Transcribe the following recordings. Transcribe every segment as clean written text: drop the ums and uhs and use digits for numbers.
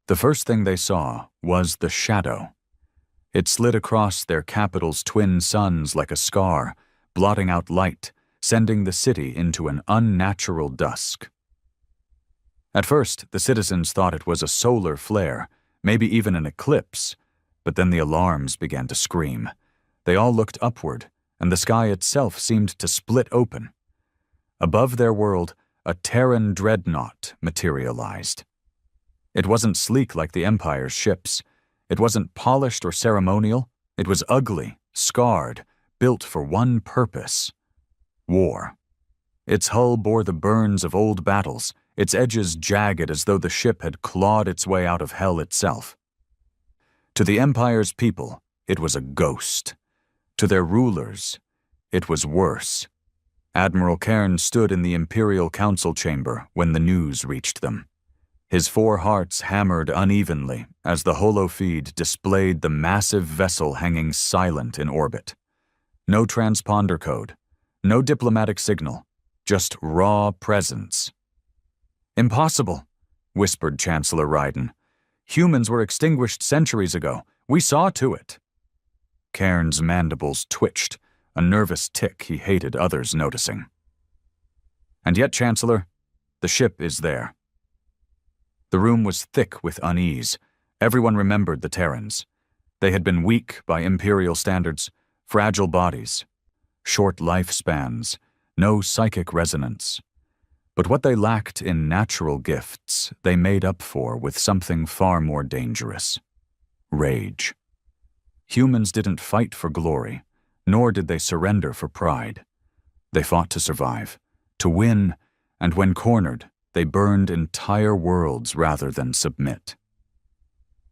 The first thing they saw was the shadow. It slid across their capital's twin suns like a scar, blotting out light, sending the city into an unnatural dusk. At first, the citizens thought it was a solar flare, maybe even an eclipse, but then the alarms began to scream. They all looked upward, and the sky itself seemed to split open. Above their world, a Terran Dreadnought materialized. It wasn't sleek like the Empire's ships. It wasn't polished or ceremonial. It was ugly, scarred, built for one purpose: war. Its hull bore the burns of old battles, its edges jagged as though the ship had clawed its way out of hell itself. To the Empire's people, it was a ghost. To their rulers, it was worse. Admiral Cairn stood in the Imperial Council chamber when the news reached them. His four hearts hammered unevenly as the holofeed displayed the massive vessel hanging silent in orbit. No transponder code, no diplomatic signal, just raw presence. "Impossible," whispered Chancellor Ryden. "Humans were extinguished centuries ago. We saw to it." Cairn's mandibles twitched, a nervous tick he hated others noticing. "And yet, Chancellor, the ship is there." The room was thick with unease. Everyone remembered the Terrans. They had been weak by Imperial standards, fragile bodies, short lifespans, no psychic resonance. But what they lacked in natural gifts, they made up for with something far more dangerous: rage. Humans didn't fight for glory, nor did they surrender for pride. They fought to survive, to win, and when cornered, they burned entire worlds rather than submit.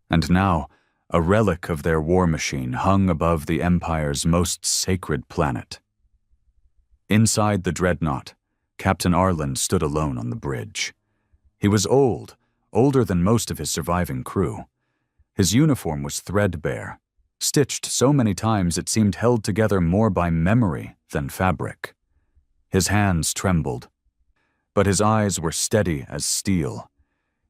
And now, a relic of their war machine hung above the Empire's most sacred planet. Inside the Dreadnought, Captain Arlen stood alone on the bridge. He was old, older than most of his surviving crew. His uniform was threadbare, stitched so many times it seemed held together more by memory than fabric. His hands trembled, but his eyes were steady as steel.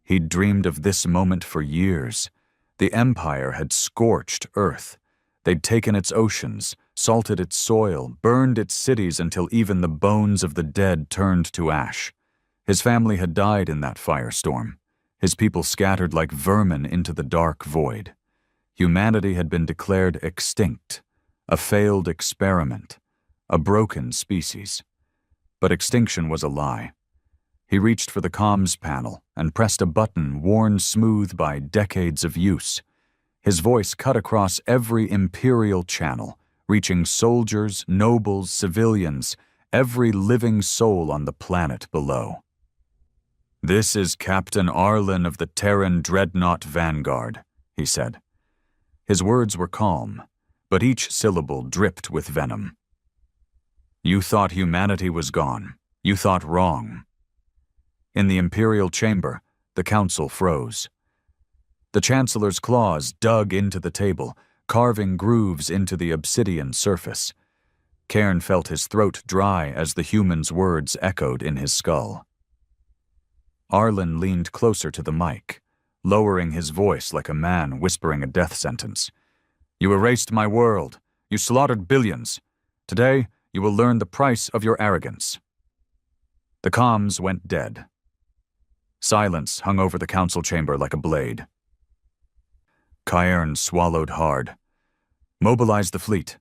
He'd dreamed of this moment for years. The Empire had scorched Earth. They'd taken its oceans, salted its soil, burned its cities until even the bones of the dead turned to ash. His family had died in that firestorm, his people scattered like vermin into the dark void. Humanity had been declared extinct, a failed experiment, a broken species. But extinction was a lie. He reached for the comms panel and pressed a button worn smooth by decades of use. His voice cut across every Imperial channel, reaching soldiers, nobles, civilians, every living soul on the planet below. "This is Captain Arlen of the Terran Dreadnought Vanguard," he said. His words were calm, but each syllable dripped with venom. "You thought humanity was gone. You thought wrong." In the Imperial chamber, the Council froze. The Chancellor's claws dug into the table, carving grooves into the obsidian surface. Cairn felt his throat dry as the human's words echoed in his skull. Arlen leaned closer to the mic, lowering his voice like a man whispering a death sentence. "You erased my world. You slaughtered billions. Today, you will learn the price of your arrogance." The comms went dead. Silence hung over the council chamber like a blade. Cairn swallowed hard. "Mobilize the fleet."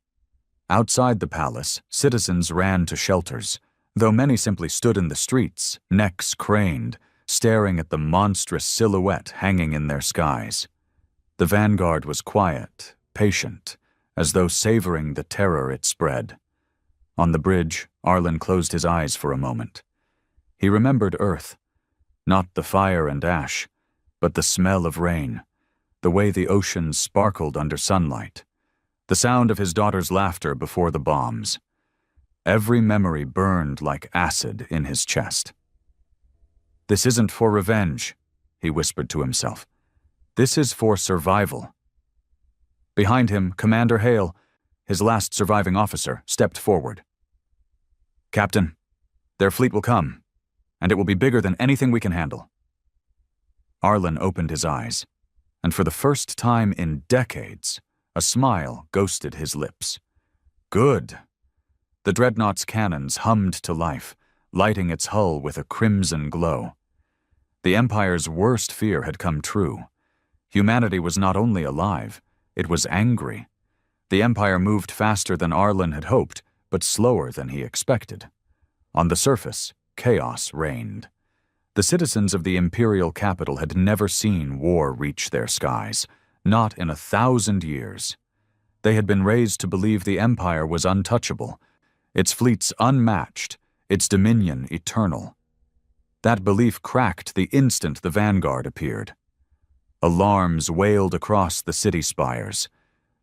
Outside the palace, citizens ran to shelters, though many simply stood in the streets, necks craned, staring at the monstrous silhouette hanging in their skies. The vanguard was quiet, patient, as though savoring the terror it spread. On the bridge, Arlen closed his eyes for a moment. He remembered Earth. Not the fire and ash, but the smell of rain, the way the ocean sparkled under sunlight, the sound of his daughter's laughter before the bombs. Every memory burned like acid in his chest. "This isn't for revenge," he whispered to himself. "This is for survival." Behind him, Commander Hale, his last surviving officer, stepped forward. "Captain, their fleet will come, and it will be bigger than anything we can handle." Arlen opened his eyes. and for the first time in decades, a smile ghosted his lips. Good. The Dreadnought's cannons hummed to life, lighting its hull with a crimson glow. The Empire's worst fear had come true. Humanity was not only alive, it was angry. The Empire moved faster than Arlen had hoped, but slower than he expected. On the surface, chaos reigned. The citizens of the imperial capital had never seen war reach their skies, not in 1,000 years. They had been raised to believe the Empire was untouchable, its fleets unmatched, its dominion eternal. That belief cracked the instant the vanguard appeared. Alarms wailed across the city spires.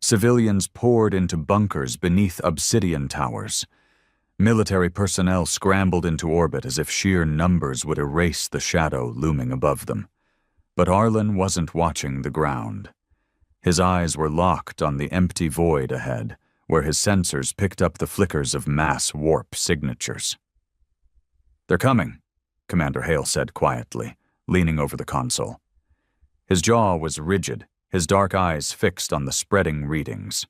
Civilians poured into bunkers beneath obsidian towers. Military personnel scrambled into orbit as if sheer numbers would erase the shadow looming above them. But Arlen wasn't watching the ground. His eyes were locked on the empty void ahead, where his sensors picked up the flickers of mass warp signatures. "They're coming," Commander Hale said quietly, leaning over the console. His jaw was rigid, his dark eyes fixed on the spreading readings.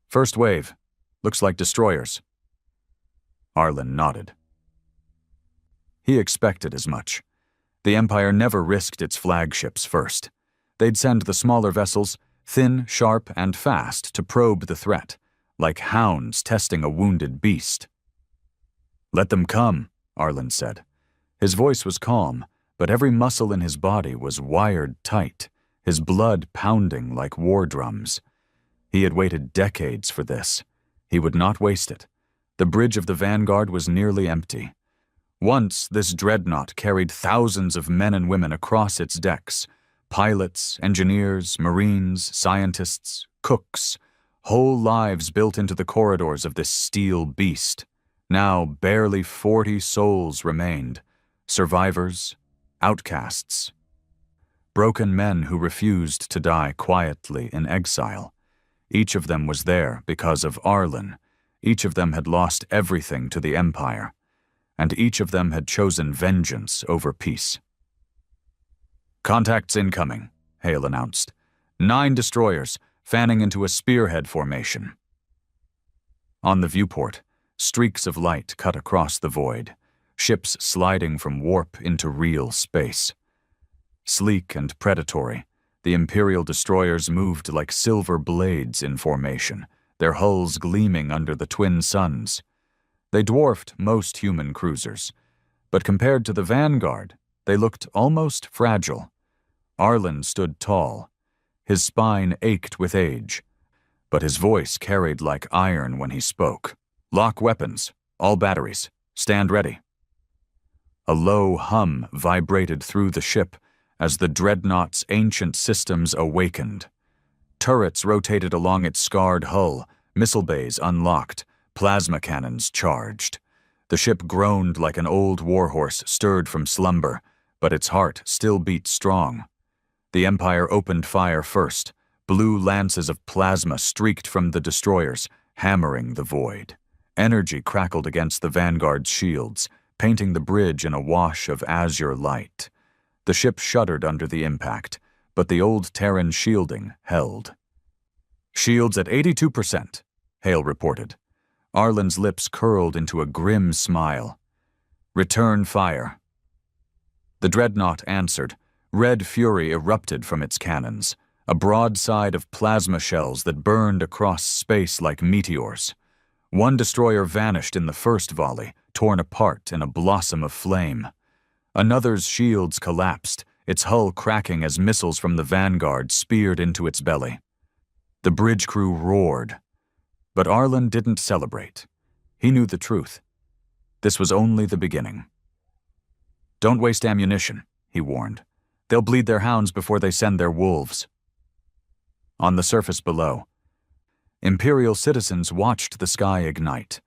"First wave. Looks like destroyers." Arlen nodded. He expected as much. The Empire never risked its flagships first. They'd send the smaller vessels, thin, sharp, and fast, to probe the threat, like hounds testing a wounded beast. "Let them come," Arlen said. His voice was calm, but every muscle in his body was wired tight, his blood pounding like war drums. He had waited decades for this. He would not waste it. The bridge of the vanguard was nearly empty. Once, this dreadnought carried thousands of men and women across its decks. Pilots, engineers, marines, scientists, cooks, whole lives built into the corridors of this steel beast. Now barely 40 souls remained, survivors, outcasts. Broken men who refused to die quietly in exile. Each of them was there because of Arlen. Each of them had lost everything to the Empire, and each of them had chosen vengeance over peace. "Contacts incoming," Hale announced. 9 destroyers, fanning into a spearhead formation. On the viewport, streaks of light cut across the void, ships sliding from warp into real space. Sleek and predatory, the Imperial destroyers moved like silver blades in formation, their hulls gleaming under the twin suns. They dwarfed most human cruisers, but compared to the vanguard, they looked almost fragile. Arlen stood tall. His spine ached with age, but his voice carried like iron when he spoke. "Lock weapons, all batteries, stand ready." A low hum vibrated through the ship as the Dreadnought's ancient systems awakened. Turrets rotated along its scarred hull, missile bays unlocked, plasma cannons charged. The ship groaned like an old warhorse stirred from slumber, but its heart still beat strong. The Empire opened fire first. Blue lances of plasma streaked from the destroyers, hammering the void. Energy crackled against the vanguard's shields, painting the bridge in a wash of azure light. The ship shuddered under the impact, but the old Terran shielding held. "Shields at 82%, Hale reported. Arlen's lips curled into a grim smile. "Return fire." The Dreadnought answered. Red fury erupted from its cannons, a broadside of plasma shells that burned across space like meteors. One destroyer vanished in the first volley, torn apart in a blossom of flame. Another's shields collapsed, its hull cracking as missiles from the vanguard speared into its belly. The bridge crew roared. But Arlen didn't celebrate. He knew the truth. This was only the beginning. "Don't waste ammunition," he warned. "They'll bleed their hounds before they send their wolves." On the surface below, Imperial citizens watched the sky ignite.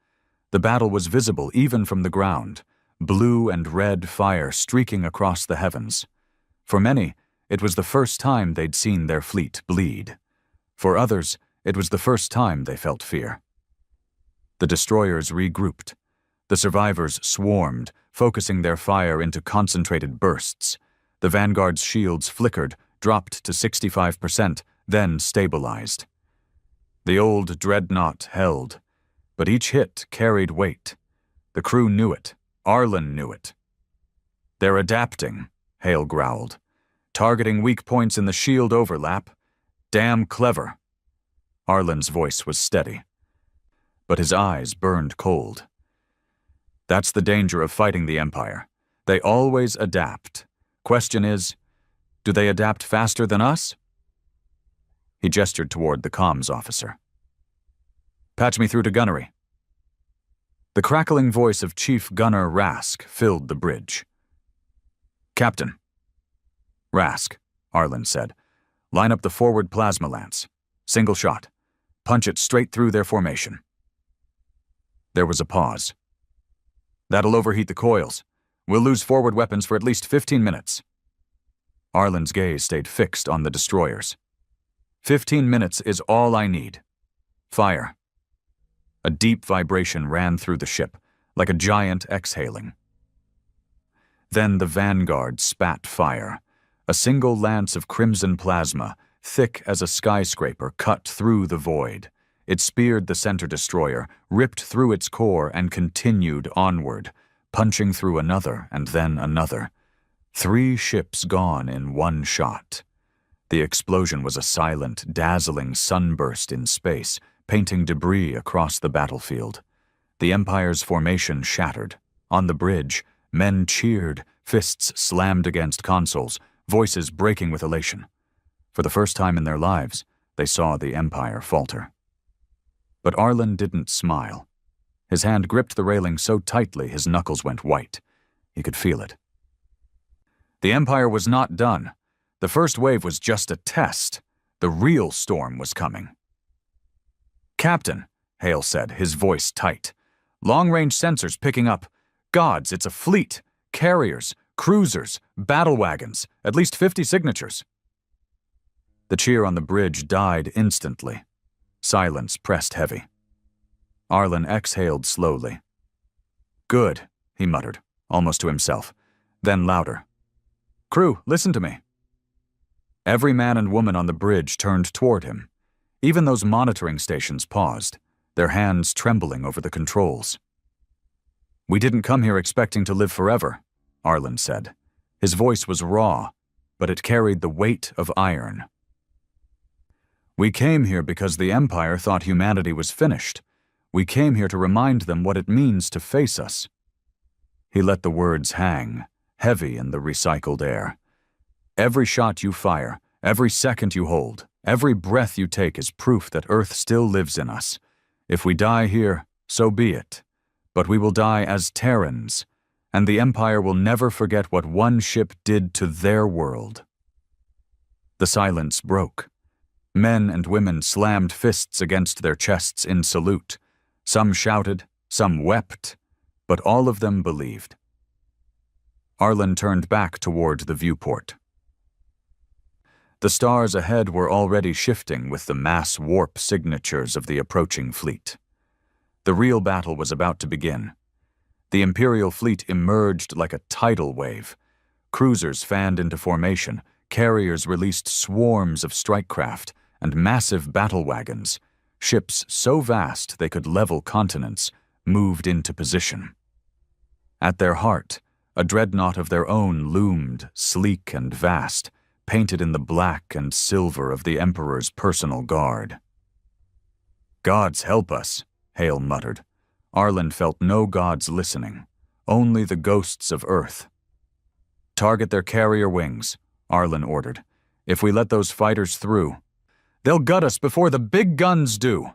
The battle was visible even from the ground, blue and red fire streaking across the heavens. For many, it was the first time they'd seen their fleet bleed. For others, it was the first time they felt fear. The destroyers regrouped. The survivors swarmed, focusing their fire into concentrated bursts. The vanguard's shields flickered, dropped to 65%, then stabilized. The old Dreadnought held, but each hit carried weight. The crew knew it. Arlen knew it. "They're adapting," Hale growled. "Targeting weak points in the shield overlap. Damn clever." Arlen's voice was steady, but his eyes burned cold. "That's the danger of fighting the Empire. They always adapt. Question is, do they adapt faster than us?" He gestured toward the comms officer. "Patch me through to gunnery." The crackling voice of Chief Gunner Rask filled the bridge. "Captain." "Rask," Arlen said. "Line up the forward plasma lance. Single shot. Punch it straight through their formation." There was a pause. "That'll overheat the coils. We'll lose forward weapons for at least 15 minutes. Arlen's gaze stayed fixed on the destroyers. 15 minutes is all I need. Fire." A deep vibration ran through the ship, like a giant exhaling. Then the Vanguard spat fire. A single lance of crimson plasma, thick as a skyscraper, cut through the void. It speared the center destroyer, ripped through its core, and continued onward, punching through another and then another. 3 ships gone in one shot. The explosion was a silent, dazzling sunburst in space, painting debris across the battlefield. The Empire's formation shattered. On the bridge, men cheered, fists slammed against consoles, voices breaking with elation. For the first time in their lives, they saw the Empire falter. But Arlen didn't smile. His hand gripped the railing so tightly his knuckles went white. He could feel it. The Empire was not done. The first wave was just a test. The real storm was coming. "Captain," Hale said, his voice tight. "Long-range sensors picking up. Gods, it's a fleet. Carriers, cruisers, battle wagons, at least 50 signatures." The cheer on the bridge died instantly. Silence pressed heavy. Arlen exhaled slowly. "Good," he muttered, almost to himself. Then louder. "Crew, listen to me." Every man and woman on the bridge turned toward him. Even those monitoring stations paused, their hands trembling over the controls. "We didn't come here expecting to live forever," Arlen said. His voice was raw, but it carried the weight of iron. "We came here because the Empire thought humanity was finished. We came here to remind them what it means to face us." He let the words hang, heavy in the recycled air. "Every shot you fire, every second you hold, every breath you take is proof that Earth still lives in us. If we die here, so be it. But we will die as Terrans, and the Empire will never forget what one ship did to their world." The silence broke. Men and women slammed fists against their chests in salute. Some shouted, some wept, but all of them believed. Arlen turned back toward the viewport. The stars ahead were already shifting with the mass warp signatures of the approaching fleet. The real battle was about to begin. The Imperial fleet emerged like a tidal wave. Cruisers fanned into formation, carriers released swarms of strike craft, and massive battle wagons, ships so vast they could level continents, moved into position. At their heart, a dreadnought of their own loomed, sleek and vast, painted in the black and silver of the Emperor's personal guard. "Gods help us," Hale muttered. Arlen felt no gods listening, only the ghosts of Earth. "Target their carrier wings," Arlen ordered. "If we let those fighters through, they'll gut us before the big guns do."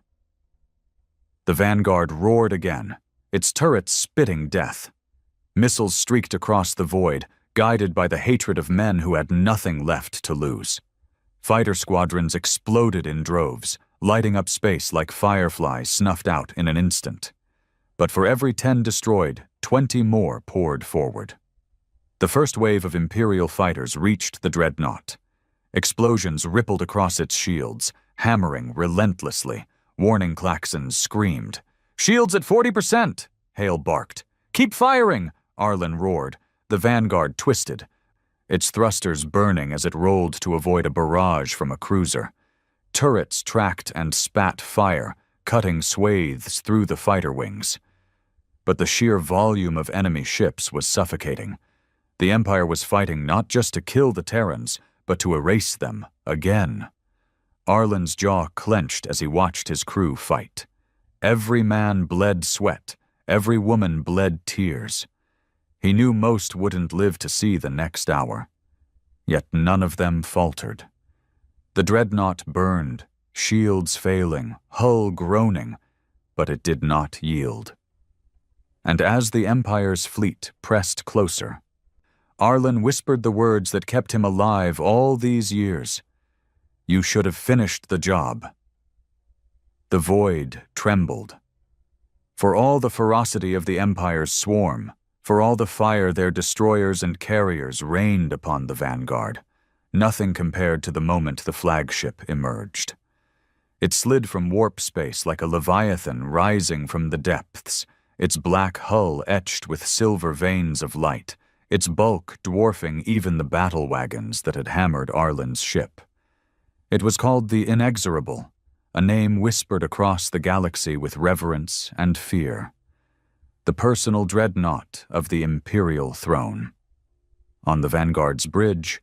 The Vanguard roared again, its turrets spitting death. Missiles streaked across the void, guided by the hatred of men who had nothing left to lose. Fighter squadrons exploded in droves, lighting up space like fireflies snuffed out in an instant. But for every 10 destroyed, 20 more poured forward. The first wave of Imperial fighters reached the Dreadnought. Explosions rippled across its shields, hammering relentlessly. Warning klaxons screamed. "Shields at 40%!" Hale barked. "Keep firing!" Arlen roared. The Vanguard twisted. its thrusters burning as it rolled to avoid a barrage from a cruiser. Turrets tracked and spat fire, cutting swathes through the fighter wings. But the sheer volume of enemy ships was suffocating. The Empire was fighting not just to kill the Terrans, but to erase them again. Arlen's jaw clenched as he watched his crew fight. Every man bled sweat, every woman bled tears. He knew most wouldn't live to see the next hour. Yet none of them faltered. The Dreadnought burned, shields failing, hull groaning, but it did not yield. And as the Empire's fleet pressed closer, Arlen whispered the words that kept him alive all these years. "You should have finished the job." The void trembled. For all the ferocity of the Empire's swarm, for all the fire their destroyers and carriers rained upon the vanguard, nothing compared to the moment the flagship emerged. It slid from warp space like a leviathan rising from the depths, its black hull etched with silver veins of light, its bulk dwarfing even the battle wagons that had hammered Arlen's ship. It was called the Inexorable, a name whispered across the galaxy with reverence and fear. The personal dreadnought of the Imperial throne. On the Vanguard's bridge,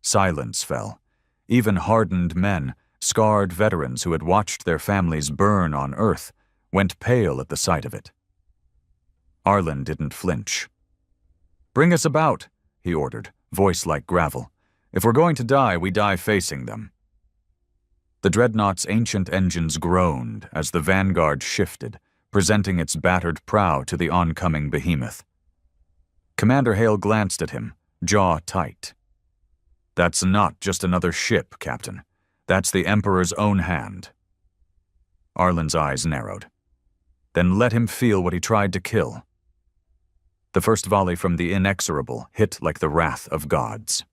silence fell. Even hardened men, scarred veterans who had watched their families burn on Earth, went pale at the sight of it. Arlen didn't flinch. "Bring us about," he ordered, voice like gravel. "If we're going to die, we die facing them." The Dreadnought's ancient engines groaned as the Vanguard shifted, presenting its battered prow to the oncoming behemoth. Commander Hale glanced at him, jaw tight. "That's not just another ship, Captain. That's the Emperor's own hand." Arlen's eyes narrowed. "Then let him feel what he tried to kill." The first volley from the Inexorable hit like the wrath of gods.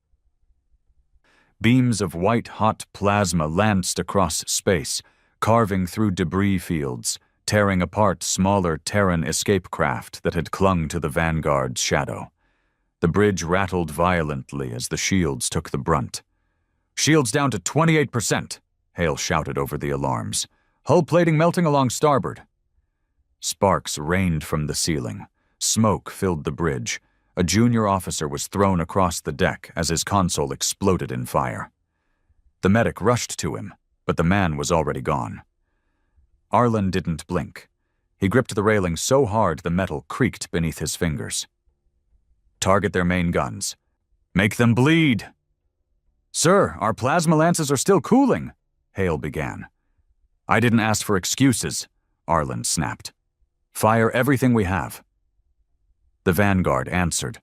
Beams of white-hot plasma lanced across space, carving through debris fields, tearing apart smaller Terran escape craft that had clung to the Vanguard's shadow. The bridge rattled violently as the shields took the brunt. "Shields down to 28%, Hale shouted over the alarms. "Hull plating melting along starboard." Sparks rained from the ceiling. Smoke filled the bridge. A junior officer was thrown across the deck as his console exploded in fire. The medic rushed to him, but the man was already gone. Arlen didn't blink. He gripped the railing so hard the metal creaked beneath his fingers. "Target their main guns. Make them bleed." "Sir, our plasma lances are still cooling," Hale began. "I didn't ask for excuses," Arlen snapped. "Fire everything we have." The Vanguard answered.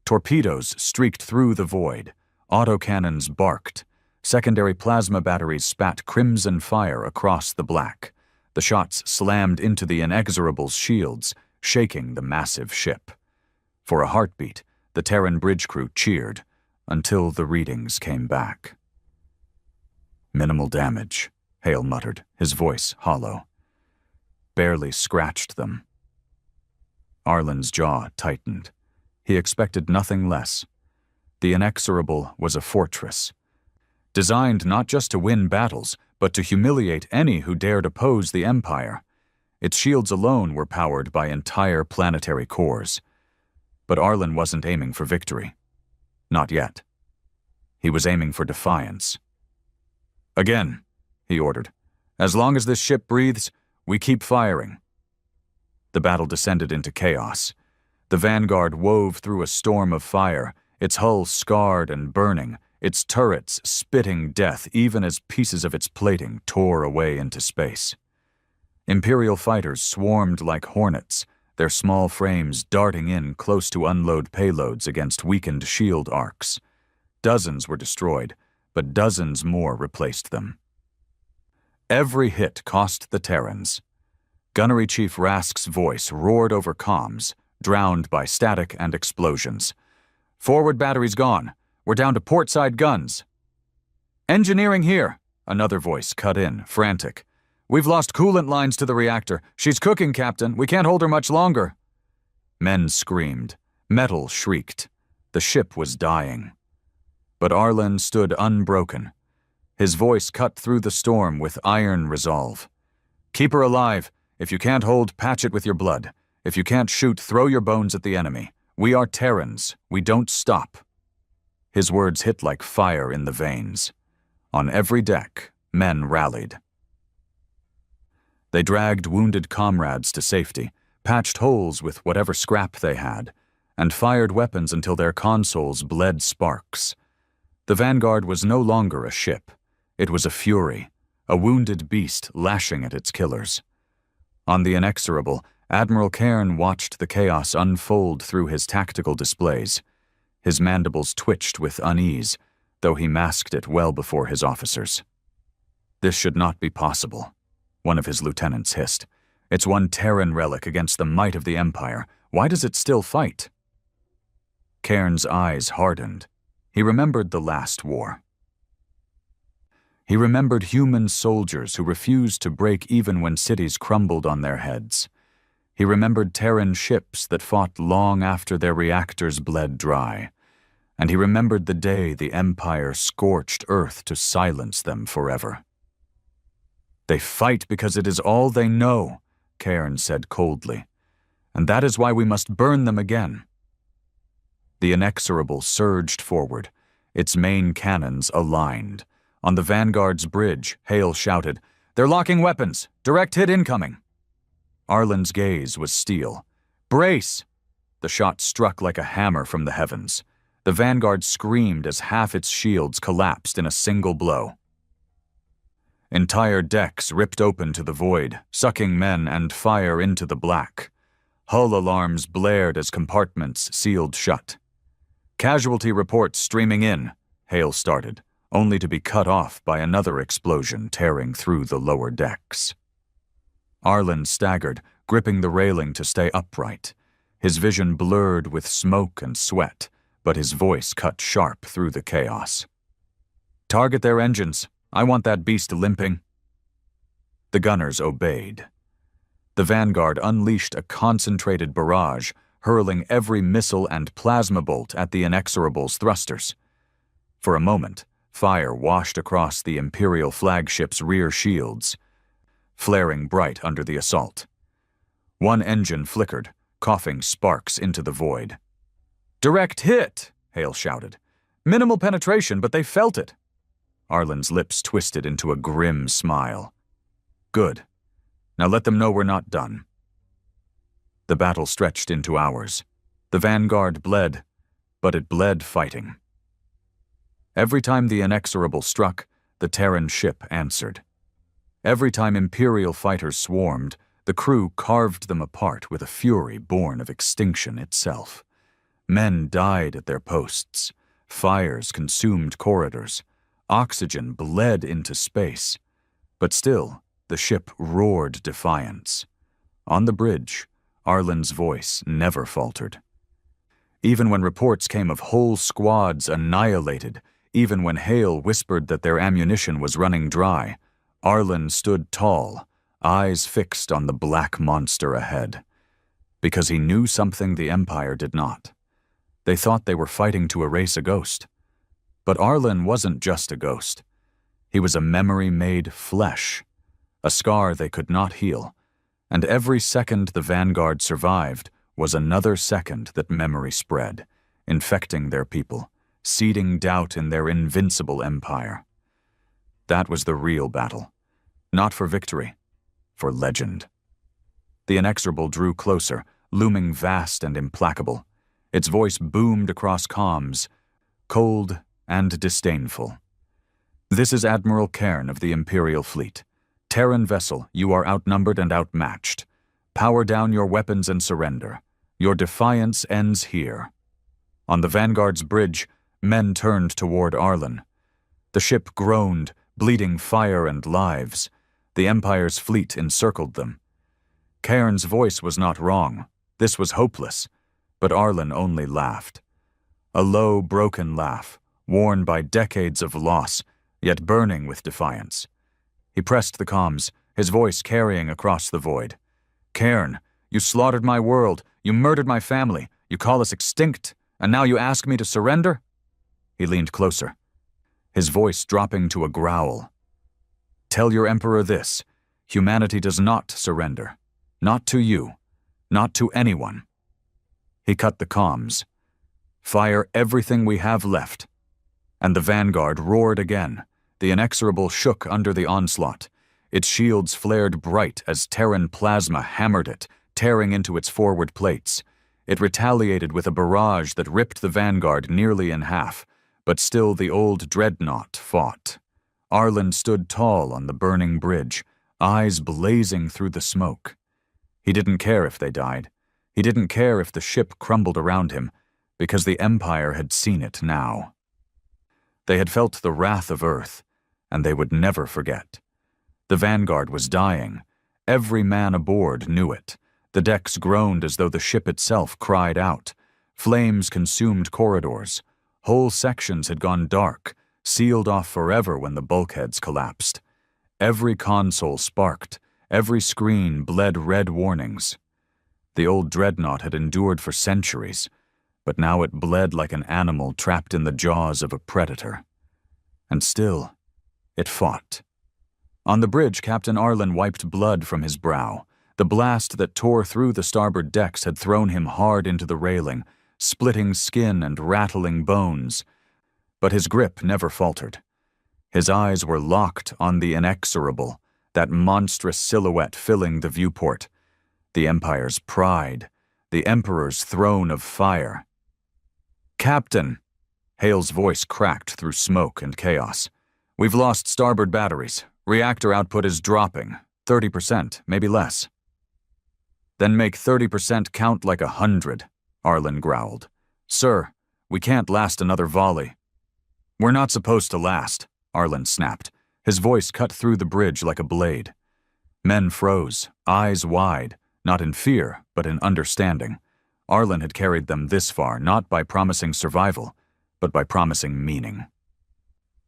Torpedoes streaked through the void. Autocannons barked. Secondary plasma batteries spat crimson fire across the black. The shots slammed into the Inexorable's shields, shaking the massive ship. For a heartbeat, the Terran bridge crew cheered, until the readings came back. "Minimal damage," Hale muttered, his voice hollow. "Barely scratched them." Arlen's jaw tightened. He expected nothing less. The Inexorable was a fortress, designed not just to win battles, but to humiliate any who dared oppose the Empire. Its shields alone were powered by entire planetary cores. But Arlen wasn't aiming for victory. Not yet. He was aiming for defiance. "Again," he ordered. "As long as this ship breathes, we keep firing." The battle descended into chaos. The Vanguard wove through a storm of fire, its hull scarred and burning, its turrets spitting death even as pieces of its plating tore away into space. Imperial fighters swarmed like hornets, their small frames darting in close to unload payloads against weakened shield arcs. Dozens were destroyed, but dozens more replaced them. Every hit cost the Terrans. Gunnery Chief Rask's voice roared over comms, drowned by static and explosions. "Forward batteries gone. We're down to portside guns." "Engineering here," another voice cut in, frantic. "We've lost coolant lines to the reactor. She's cooking, Captain. We can't hold her much longer." Men screamed. Metal shrieked. The ship was dying. But Arlen stood unbroken. His voice cut through the storm with iron resolve. "Keep her alive. If you can't hold, patch it with your blood. If you can't shoot, throw your bones at the enemy. We are Terrans. We don't stop." His words hit like fire in the veins. On every deck, men rallied. They dragged wounded comrades to safety, patched holes with whatever scrap they had, and fired weapons until their consoles bled sparks. The Vanguard was no longer a ship. It was a fury, a wounded beast lashing at its killers. On the Inexorable, Admiral Cairn watched the chaos unfold through his tactical displays. His mandibles twitched with unease, though he masked it well before his officers. "This should not be possible," one of his lieutenants hissed. "It's one Terran relic against the might of the Empire. Why does it still fight?" Cairn's eyes hardened. He remembered the last war. He remembered human soldiers who refused to break even when cities crumbled on their heads. He remembered Terran ships that fought long after their reactors bled dry. And he remembered the day the Empire scorched Earth to silence them forever. "They fight because it is all they know," Cairn said coldly. "And that is why we must burn them again." The Inexorable surged forward, its main cannons aligned. On the Vanguard's bridge, Hale shouted, "They're locking weapons! Direct hit incoming!" Arlen's gaze was steel. "Brace!" The shot struck like a hammer from the heavens. The Vanguard screamed as half its shields collapsed in a single blow. Entire decks ripped open to the void, sucking men and fire into the black. Hull alarms blared as compartments sealed shut. "Casualty reports streaming in," Hale started, only to be cut off by another explosion tearing through the lower decks. Arlen staggered, gripping the railing to stay upright. His vision blurred with smoke and sweat, but his voice cut sharp through the chaos. "Target their engines. I want that beast limping." The gunners obeyed. The Vanguard unleashed a concentrated barrage, hurling every missile and plasma bolt at the Inexorable's thrusters. For a moment, fire washed across the Imperial flagship's rear shields, flaring bright under the assault. One engine flickered, coughing sparks into the void. "Direct hit!" Hale shouted. "Minimal penetration, but they felt it." Arlen's lips twisted into a grim smile. "Good. Now let them know we're not done." The battle stretched into hours. The Vanguard bled, but it bled fighting. Every time the Inexorable struck, the Terran ship answered. Every time Imperial fighters swarmed, the crew carved them apart with a fury born of extinction itself. Men died at their posts. Fires consumed corridors. Oxygen bled into space. But still, the ship roared defiance. On the bridge, Arlen's voice never faltered. Even when reports came of whole squads annihilated, even when Hale whispered that their ammunition was running dry, Arlen stood tall, eyes fixed on the black monster ahead. Because he knew something the Empire did not. They thought they were fighting to erase a ghost. But Arlen wasn't just a ghost. He was a memory made flesh, a scar they could not heal, and every second the Vanguard survived was another second that memory spread, infecting their people, seeding doubt in their invincible empire. That was the real battle, not for victory, for legend. The Inexorable drew closer, looming vast and implacable. Its voice boomed across comms, cold and disdainful. "This is Admiral Cairn of the Imperial Fleet. Terran vessel, you are outnumbered and outmatched. Power down your weapons and surrender. Your defiance ends here." On the Vanguard's bridge, men turned toward Arlen. The ship groaned, bleeding fire and lives. The Empire's fleet encircled them. Cairn's voice was not wrong. This was hopeless. But Arlen only laughed. A low, broken laugh, worn by decades of loss, yet burning with defiance. He pressed the comms, his voice carrying across the void. "Cairn, you slaughtered my world, you murdered my family, you call us extinct, and now you ask me to surrender?" He leaned closer, his voice dropping to a growl. "Tell your Emperor this. Humanity does not surrender. Not to you. Not to anyone." He cut the comms. "Fire everything we have left." And the vanguard roared again. The inexorable shook under the onslaught. Its shields flared bright as Terran plasma hammered it, tearing into its forward plates. It retaliated with a barrage that ripped the vanguard nearly in half, but still the old Dreadnought fought. Arlen stood tall on the burning bridge, eyes blazing through the smoke. He didn't care if they died. He didn't care if the ship crumbled around him, because the Empire had seen it now. They had felt the wrath of Earth, and they would never forget. The vanguard was dying. Every man aboard knew it. The decks groaned as though the ship itself cried out. Flames consumed corridors. Whole sections had gone dark, sealed off forever when the bulkheads collapsed. Every console sparked. Every screen bled red warnings. The old Dreadnought had endured for centuries, but now it bled like an animal trapped in the jaws of a predator. And still, it fought. On the bridge, Captain Arlen wiped blood from his brow. The blast that tore through the starboard decks had thrown him hard into the railing, splitting skin and rattling bones. But his grip never faltered. His eyes were locked on the inexorable, that monstrous silhouette filling the viewport. The Empire's pride, the Emperor's throne of fire. "Captain!" Hale's voice cracked through smoke and chaos. "We've lost starboard batteries. Reactor output is dropping. 30%, maybe less." "Then make 30% count like 100, Arlen growled. "Sir, we can't last another volley." "We're not supposed to last," Arlen snapped. His voice cut through the bridge like a blade. Men froze, eyes wide, not in fear, but in understanding. Arlen had carried them this far, not by promising survival, but by promising meaning.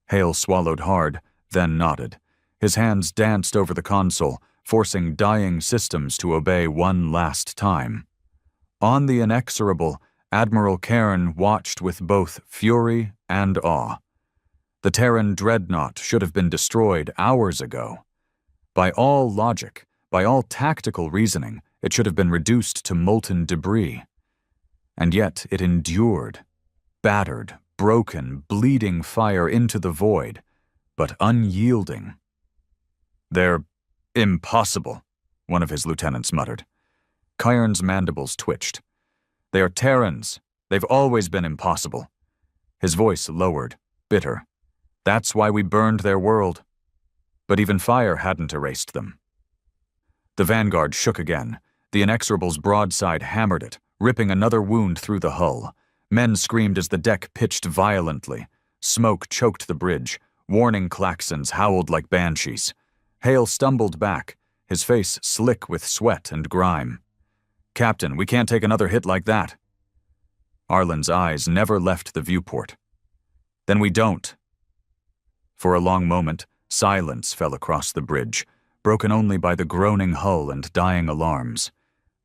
Hale swallowed hard, then nodded. His hands danced over the console, forcing dying systems to obey one last time. On the inexorable, Admiral Cairn watched with both fury and awe. The Terran Dreadnought should have been destroyed hours ago. By all logic, by all tactical reasoning, it should have been reduced to molten debris. And yet it endured, battered, broken, bleeding fire into the void, but unyielding. "They're impossible," one of his lieutenants muttered. Cairn's mandibles twitched. "They are Terrans. They've always been impossible." His voice lowered, bitter. "That's why we burned their world." But even fire hadn't erased them. The vanguard shook again. The inexorable's broadside hammered it, ripping another wound through the hull. Men screamed as the deck pitched violently. Smoke choked the bridge. Warning klaxons howled like banshees. Hale stumbled back, his face slick with sweat and grime. "Captain, we can't take another hit like that." Arlen's eyes never left the viewport. "Then we don't." For a long moment, silence fell across the bridge, broken only by the groaning hull and dying alarms.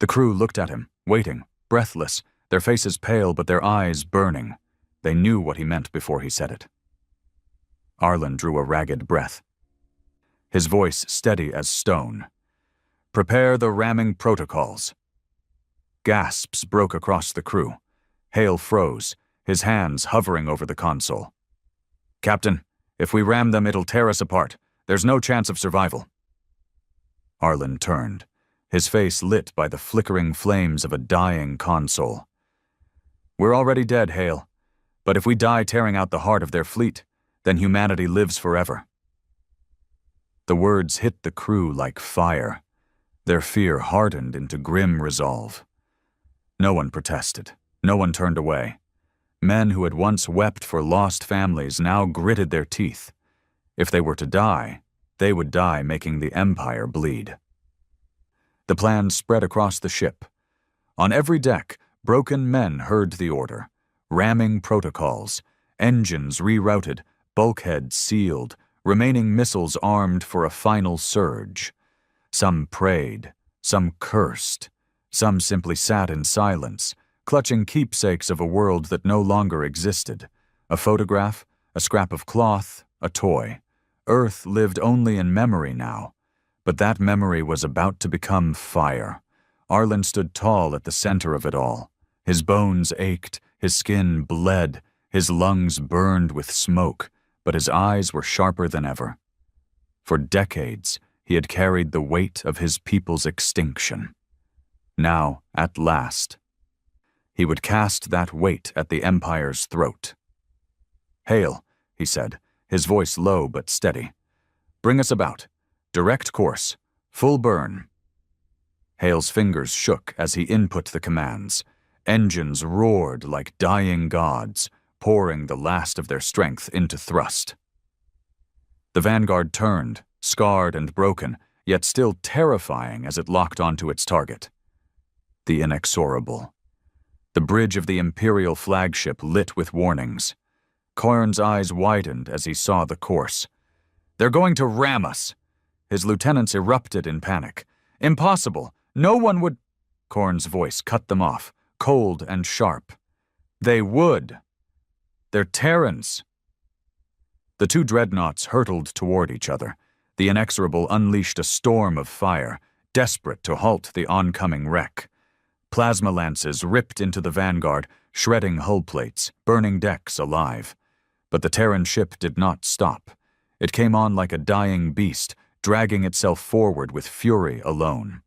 The crew looked at him, waiting, breathless, their faces pale but their eyes burning. They knew what he meant before he said it. Arlen drew a ragged breath. His voice steady as stone. "Prepare the ramming protocols." Gasps broke across the crew. Hale froze, his hands hovering over the console. "Captain, if we ram them, it'll tear us apart. There's no chance of survival." Arlen turned, his face lit by the flickering flames of a dying console. "We're already dead, Hale. But if we die tearing out the heart of their fleet, then humanity lives forever." The words hit the crew like fire. Their fear hardened into grim resolve. No one protested. No one turned away. Men who had once wept for lost families now gritted their teeth. If they were to die, they would die making the Empire bleed. The plan spread across the ship. On every deck, broken men heard the order. Ramming protocols, engines rerouted, bulkheads sealed, remaining missiles armed for a final surge. Some prayed, some cursed, some simply sat in silence, clutching keepsakes of a world that no longer existed, A photograph, a scrap of cloth, a toy. Earth lived only in memory now, but that memory was about to become fire. Arlen stood tall at the center of it all. His bones ached, his skin bled, his lungs burned with smoke, but his eyes were sharper than ever. For decades, he had carried the weight of his people's extinction. Now, at last, he would cast that weight at the Empire's throat. "Hail," he said, his voice low but steady. "Bring us about. Direct course. Full burn." Hale's fingers shook as he input the commands. Engines roared like dying gods, pouring the last of their strength into thrust. The Vanguard turned, scarred and broken, yet still terrifying as it locked onto its target. The inexorable. The bridge of the Imperial flagship lit with warnings. Korn's eyes widened as he saw the course. "They're going to ram us!" His lieutenants erupted in panic. "Impossible! No one would—" Korn's voice cut them off, cold and sharp. "They would! They're Terrans!" The two dreadnoughts hurtled toward each other. The inexorable unleashed a storm of fire, desperate to halt the oncoming wreck. Plasma lances ripped into the Vanguard, shredding hull plates, burning decks alive. But the Terran ship did not stop. It came on like a dying beast, dragging itself forward with fury alone.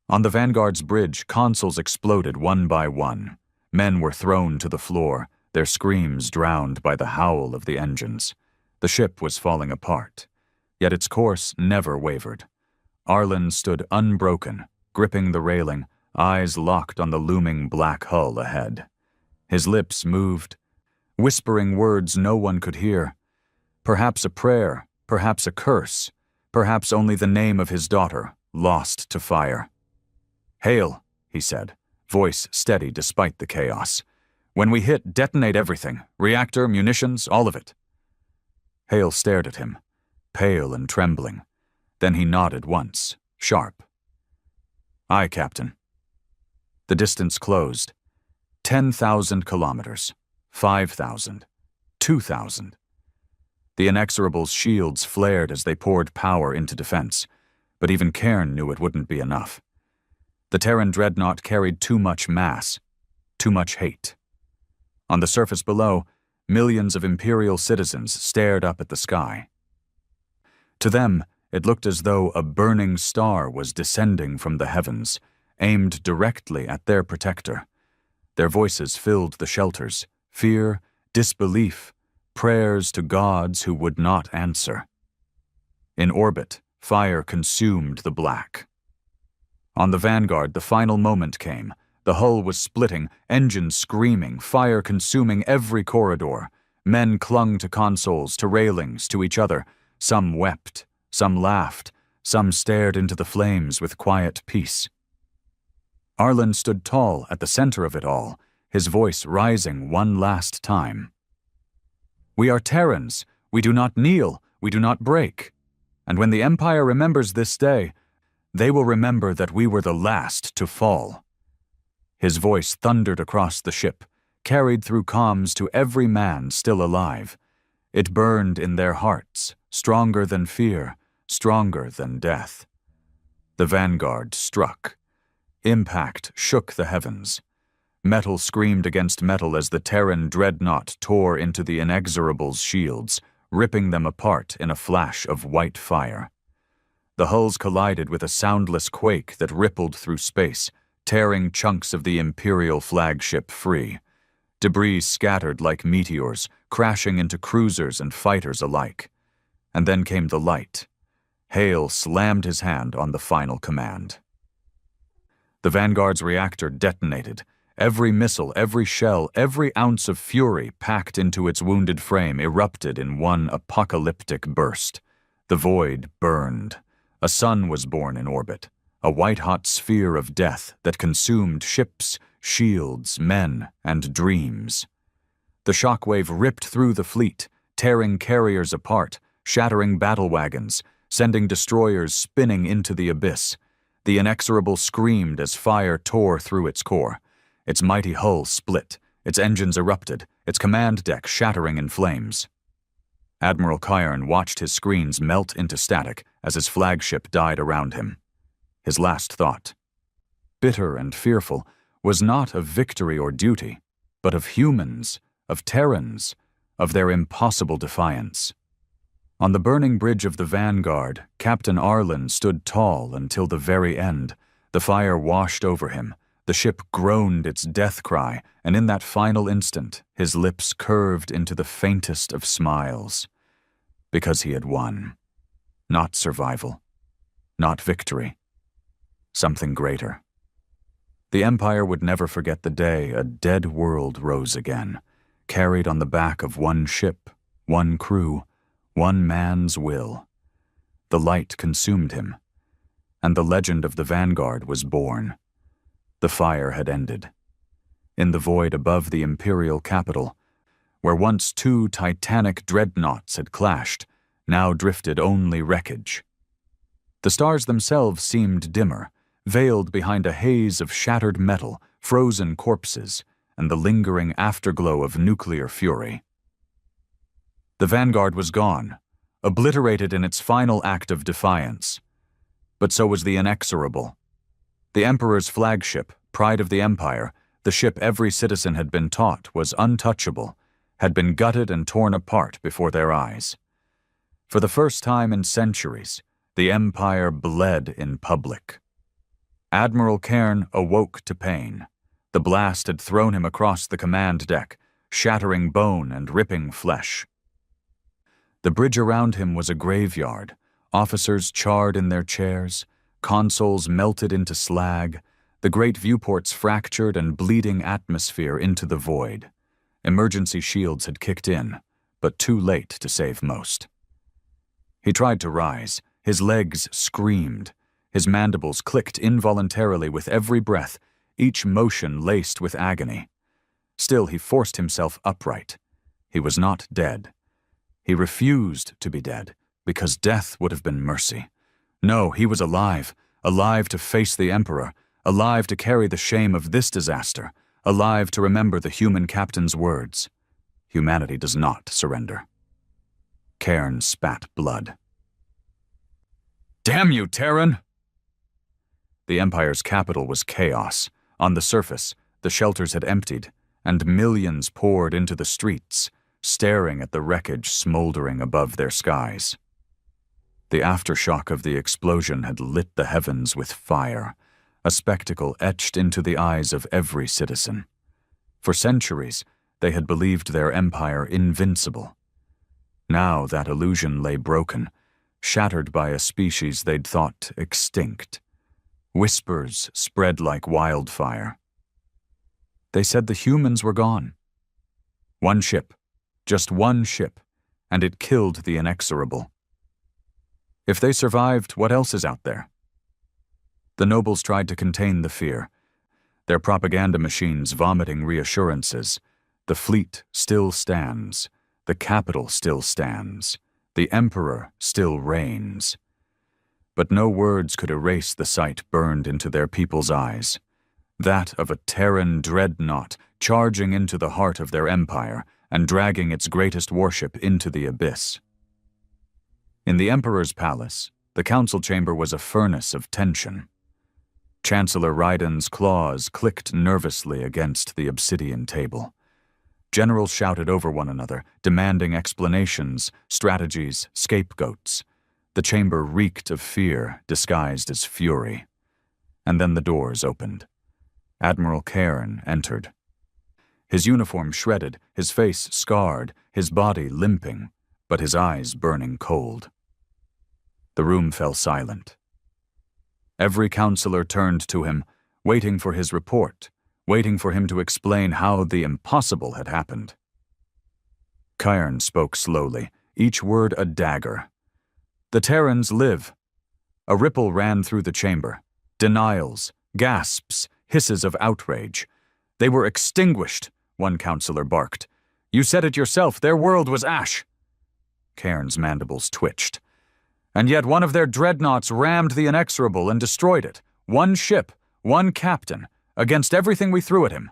On the Vanguard's bridge, consoles exploded one by one. Men were thrown to the floor, their screams drowned by the howl of the engines. The ship was falling apart, yet its course never wavered. Arlen stood unbroken, gripping the railing, eyes locked on the looming black hull ahead. His lips moved, whispering words no one could hear. Perhaps a prayer, perhaps a curse, perhaps only the name of his daughter, lost to fire. "Hail," he said, voice steady despite the chaos. "When we hit, detonate everything. Reactor, munitions, all of it." Hale stared at him, pale and trembling. Then he nodded once, sharp. "Aye, Captain." The distance closed. 10,000 kilometers. 5,000. 2,000. The Inexorable's shields flared as they poured power into defense, but even Cairn knew it wouldn't be enough. The Terran Dreadnought carried too much mass, too much hate. On the surface below, millions of Imperial citizens stared up at the sky. To them, it looked as though a burning star was descending from the heavens, aimed directly at their protector. Their voices filled the shelters, fear, disbelief, prayers to gods who would not answer. In orbit, fire consumed the black. On the Vanguard, the final moment came. The hull was splitting, engines screaming, fire consuming every corridor. Men clung to consoles, to railings, to each other. Some wept, some laughed, some stared into the flames with quiet peace. Arlen stood tall at the center of it all, his voice rising one last time. "We are Terrans. We do not kneel. We do not break. And when the Empire remembers this day, they will remember that we were the last to fall." His voice thundered across the ship, carried through comms to every man still alive. It burned in their hearts, stronger than fear, stronger than death. The Vanguard struck. Impact shook the heavens. Metal screamed against metal as the Terran Dreadnought tore into the Inexorable's shields, ripping them apart in a flash of white fire. The hulls collided with a soundless quake that rippled through space, tearing chunks of the Imperial flagship free. Debris scattered like meteors, crashing into cruisers and fighters alike. And then came the light. Hale slammed his hand on the final command. The Vanguard's reactor detonated. Every missile, every shell, every ounce of fury packed into its wounded frame erupted in one apocalyptic burst. The void burned. A sun was born in orbit, a white-hot sphere of death that consumed ships, shields, men, and dreams. The shockwave ripped through the fleet, tearing carriers apart, shattering battle wagons, sending destroyers spinning into the abyss. The Inexorable screamed as fire tore through its core. Its mighty hull split, its engines erupted, its command deck shattering in flames. Admiral Cairn watched his screens melt into static as his flagship died around him. His last thought, bitter and fearful, was not of victory or duty, but of humans, of Terrans, of their impossible defiance. On the burning bridge of the Vanguard, Captain Arlen stood tall until the very end. The fire washed over him. The ship groaned its death cry, and in that final instant, his lips curved into the faintest of smiles. Because he had won. Not survival. Not victory. Something greater. The Empire would never forget the day a dead world rose again, carried on the back of one ship, one crew, one man's will. The light consumed him, and the legend of the Vanguard was born. The fire had ended. In the void above the Imperial capital, where once two titanic dreadnoughts had clashed, now drifted only wreckage. The stars themselves seemed dimmer, veiled behind a haze of shattered metal, frozen corpses, and the lingering afterglow of nuclear fury. The Vanguard was gone, obliterated in its final act of defiance. But so was the inexorable. The Emperor's flagship, pride of the Empire, the ship every citizen had been taught was untouchable, had been gutted and torn apart before their eyes. For the first time in centuries, the Empire bled in public. Admiral Cairn awoke to pain. The blast had thrown him across the command deck, shattering bone and ripping flesh. The bridge around him was a graveyard, officers charred in their chairs, consoles melted into slag, the great viewports fractured and bleeding atmosphere into the void. Emergency shields had kicked in, but too late to save most. He tried to rise. His legs screamed. His mandibles clicked involuntarily with every breath, each motion laced with agony. Still, he forced himself upright. He was not dead. He refused to be dead, because death would have been mercy. No, he was alive, alive to face the Emperor, alive to carry the shame of this disaster, alive to remember the human captain's words. Humanity does not surrender. Cairn spat blood. Damn you, Terran! The Empire's capital was chaos. On the surface, the shelters had emptied, and millions poured into the streets, staring at the wreckage smoldering above their skies. The aftershock of the explosion had lit the heavens with fire, a spectacle etched into the eyes of every citizen. For centuries, they had believed their empire invincible. Now that illusion lay broken, shattered by a species they'd thought extinct. Whispers spread like wildfire. They said the humans were gone. One ship, just one ship, and it killed the inexorable. If they survived, what else is out there? The nobles tried to contain the fear, their propaganda machines vomiting reassurances. The fleet still stands. The capital still stands. The Emperor still reigns. But no words could erase the sight burned into their people's eyes. That of a Terran dreadnought charging into the heart of their empire and dragging its greatest warship into the abyss. In the Emperor's palace, the council chamber was a furnace of tension. Chancellor Raiden's claws clicked nervously against the obsidian table. Generals shouted over one another, demanding explanations, strategies, scapegoats. The chamber reeked of fear disguised as fury. And then the doors opened. Admiral Cairn entered. His uniform shredded, his face scarred, his body limping, but his eyes burning cold. The room fell silent. Every counselor turned to him, waiting for his report, waiting for him to explain how the impossible had happened. Cairn spoke slowly, each word a dagger. The Terrans live. A ripple ran through the chamber. Denials, gasps, hisses of outrage. They were extinguished, one counselor barked. You said it yourself, their world was ash. Cairn's mandibles twitched. And yet one of their dreadnoughts rammed the inexorable and destroyed it. One ship, one captain, against everything we threw at him.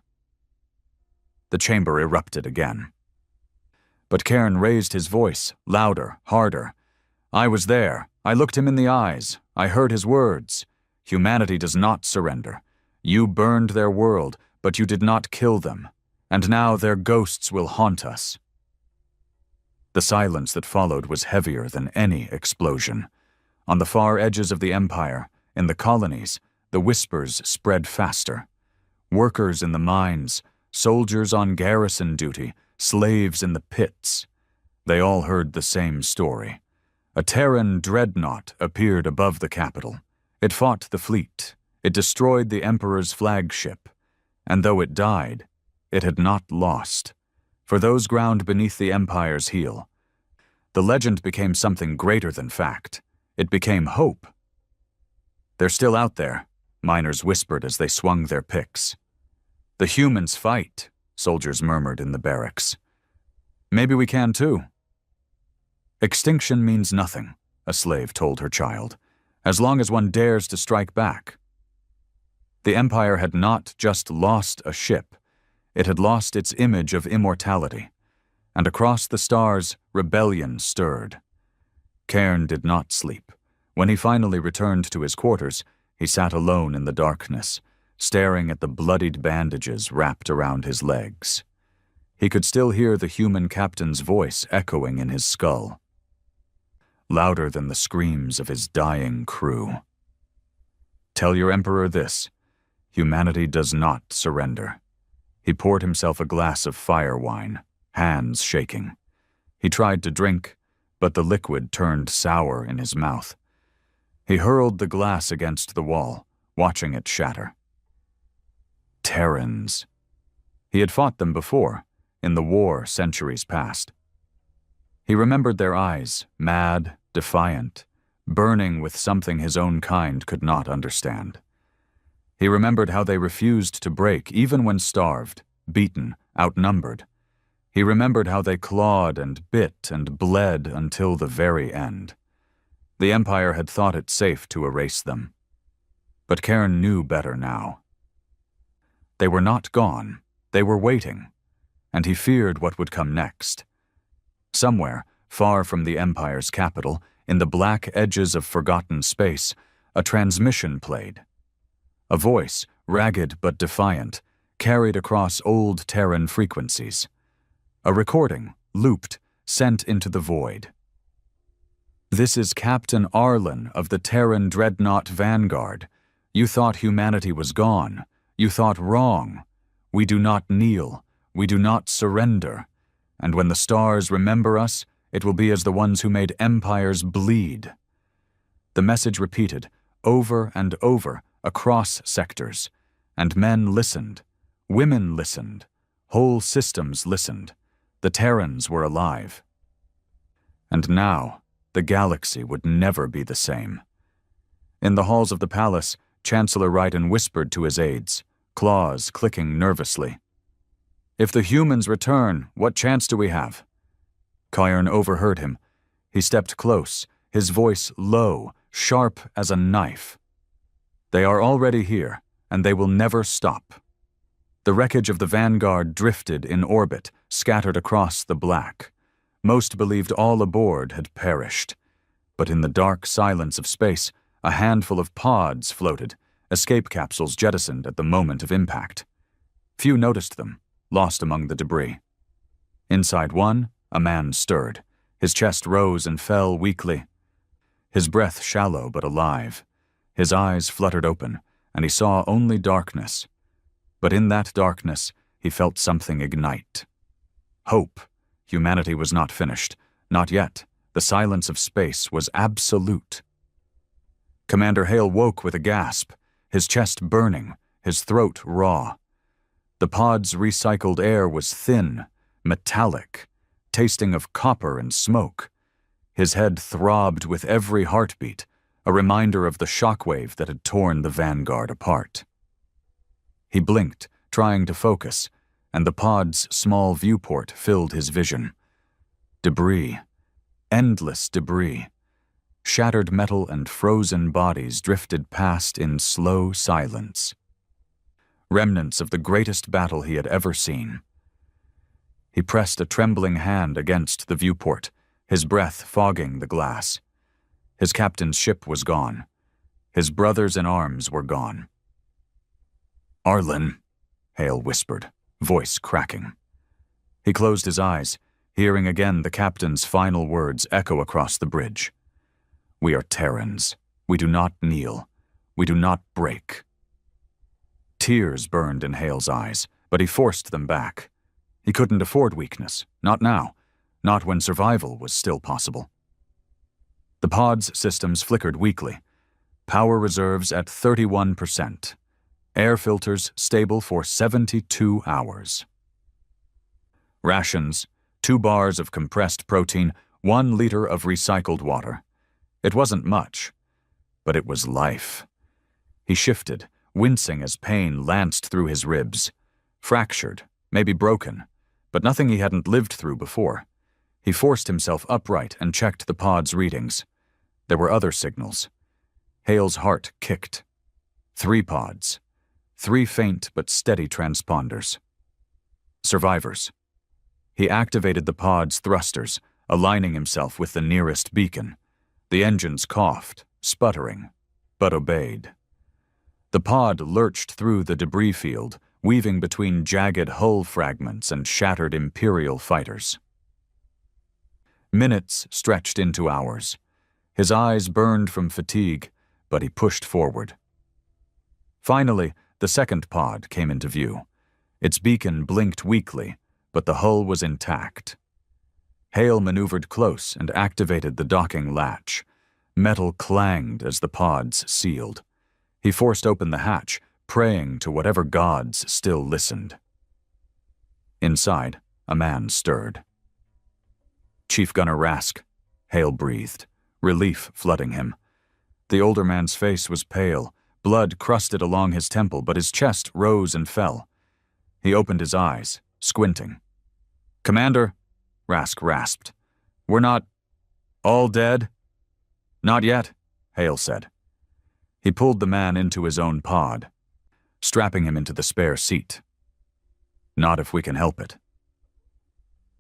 The chamber erupted again. But Cairn raised his voice, louder, harder. "I was there. I looked him in the eyes. I heard his words. Humanity does not surrender. You burned their world, but you did not kill them. And now their ghosts will haunt us." The silence that followed was heavier than any explosion. On the far edges of the Empire, in the colonies, the whispers spread faster. Workers in the mines, soldiers on garrison duty, slaves in the pits. They all heard the same story. A Terran Dreadnought appeared above the capital. It fought the fleet. It destroyed the Emperor's flagship. And though it died, it had not lost. For those ground beneath the Empire's heel, the legend became something greater than fact. It became hope. "They're still out there," miners whispered as they swung their picks. "The humans fight," soldiers murmured in the barracks. "Maybe we can too." "Extinction means nothing," a slave told her child, "as long as one dares to strike back." The Empire had not just lost a ship, it had lost its image of immortality, and across the stars, rebellion stirred. Cairn did not sleep. When he finally returned to his quarters, he sat alone in the darkness, staring at the bloodied bandages wrapped around his legs. He could still hear the human captain's voice echoing in his skull, louder than the screams of his dying crew. "Tell your Emperor this: humanity does not surrender." He poured himself a glass of fire wine, hands shaking. He tried to drink, but the liquid turned sour in his mouth. He hurled the glass against the wall, watching it shatter. Terrans. He had fought them before, in the war centuries past. He remembered their eyes, mad, defiant, burning with something his own kind could not understand. He remembered how they refused to break even when starved, beaten, outnumbered. He remembered how they clawed and bit and bled until the very end. The Empire had thought it safe to erase them. But Cairn knew better now. They were not gone. They were waiting. And he feared what would come next. Somewhere, far from the Empire's capital, in the black edges of forgotten space, a transmission played. A voice, ragged but defiant, carried across old Terran frequencies. A recording, looped, sent into the void. "This is Captain Arlen of the Terran Dreadnought Vanguard. You thought humanity was gone. You thought wrong. We do not kneel. We do not surrender. And when the stars remember us, it will be as the ones who made empires bleed." The message repeated, over and over, across sectors, and men listened. Women listened. Whole systems listened. The Terrans were alive. And now, the galaxy would never be the same. In the halls of the palace, Chancellor Raiden whispered to his aides, claws clicking nervously. "If the humans return, what chance do we have?" Cairn overheard him. He stepped close, his voice low, sharp as a knife. "They are already here, and they will never stop." The wreckage of the Vanguard drifted in orbit, scattered across the black. Most believed all aboard had perished. But in the dark silence of space, a handful of pods floated, escape capsules jettisoned at the moment of impact. Few noticed them, lost among the debris. Inside one, a man stirred. His chest rose and fell weakly. His breath shallow but alive. His eyes fluttered open, and he saw only darkness. But in that darkness, he felt something ignite. Hope. Humanity was not finished. Not yet. The silence of space was absolute. Commander Hale woke with a gasp, his chest burning, his throat raw. The pod's recycled air was thin, metallic, tasting of copper and smoke. His head throbbed with every heartbeat, a reminder of the shockwave that had torn the Vanguard apart. He blinked, trying to focus, and the pod's small viewport filled his vision. Debris. Endless debris. Shattered metal and frozen bodies drifted past in slow silence. Remnants of the greatest battle he had ever seen. He pressed a trembling hand against the viewport, his breath fogging the glass. His captain's ship was gone. His brothers in arms were gone. "Arlen," Hale whispered, voice cracking. He closed his eyes, hearing again the captain's final words echo across the bridge. "We are Terrans. We do not kneel. We do not break." Tears burned in Hale's eyes, but he forced them back. He couldn't afford weakness, not now, not when survival was still possible. The pod's systems flickered weakly. Power reserves at 31%. Air filters stable for 72 hours. Rations, 2 bars of compressed protein, 1 liter of recycled water. It wasn't much, but it was life. He shifted, wincing as pain lanced through his ribs. Fractured, maybe broken, but nothing he hadn't lived through before. He forced himself upright and checked the pod's readings. There were other signals. Hale's heart kicked. 3 pods. 3 faint but steady transponders. Survivors. He activated the pod's thrusters, aligning himself with the nearest beacon. The engines coughed, sputtering, but obeyed. The pod lurched through the debris field, weaving between jagged hull fragments and shattered Imperial fighters. Minutes stretched into hours. His eyes burned from fatigue, but he pushed forward. Finally, the second pod came into view. Its beacon blinked weakly, but the hull was intact. Hale maneuvered close and activated the docking latch. Metal clanged as the pods sealed. He forced open the hatch, praying to whatever gods still listened. Inside, a man stirred. "Chief Gunner Rask," Hale breathed, relief flooding him. The older man's face was pale, blood crusted along his temple, but his chest rose and fell. He opened his eyes, squinting. "Commander," Rask rasped, "we're not all dead?" "Not yet," Hale said. He pulled the man into his own pod, strapping him into the spare seat. "Not if we can help it."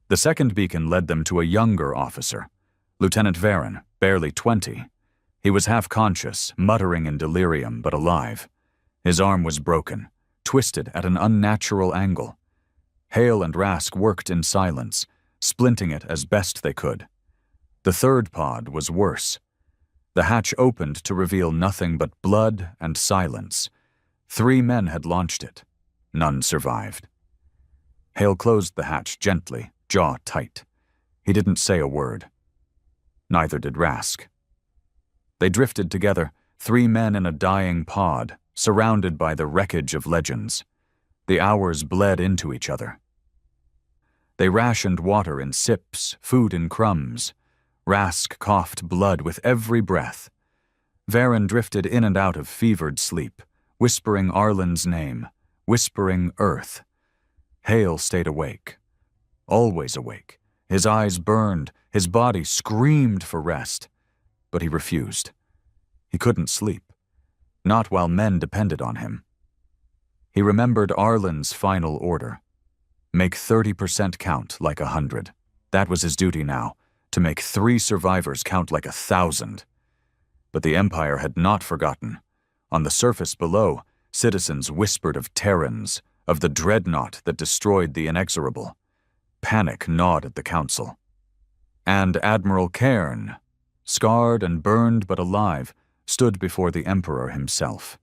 The second beacon led them to a younger officer, Lieutenant Varen, barely 20. He was half-conscious, muttering in delirium, but alive. His arm was broken, twisted at an unnatural angle. Hale and Rask worked in silence, splinting it as best they could. The third pod was worse. The hatch opened to reveal nothing but blood and silence. 3 men had launched it. None survived. Hale closed the hatch gently, jaw tight. He didn't say a word. Neither did Rask. They drifted together, 3 men in a dying pod, surrounded by the wreckage of legends. The hours bled into each other. They rationed water in sips, food in crumbs. Rask coughed blood with every breath. Varen drifted in and out of fevered sleep, whispering Arlen's name, whispering Earth. Hale stayed awake. Always awake. His eyes burned, his body screamed for rest. But he refused. He couldn't sleep. Not while men depended on him. He remembered Arlen's final order. Make 30% count like 100. That was his duty now, to make 3 survivors count like 1,000. But the Empire had not forgotten. On the surface below, citizens whispered of Terrans, of the Dreadnought that destroyed the inexorable. Panic gnawed at the council. And Admiral Cairn, scarred and burned but alive, stood before the Emperor himself.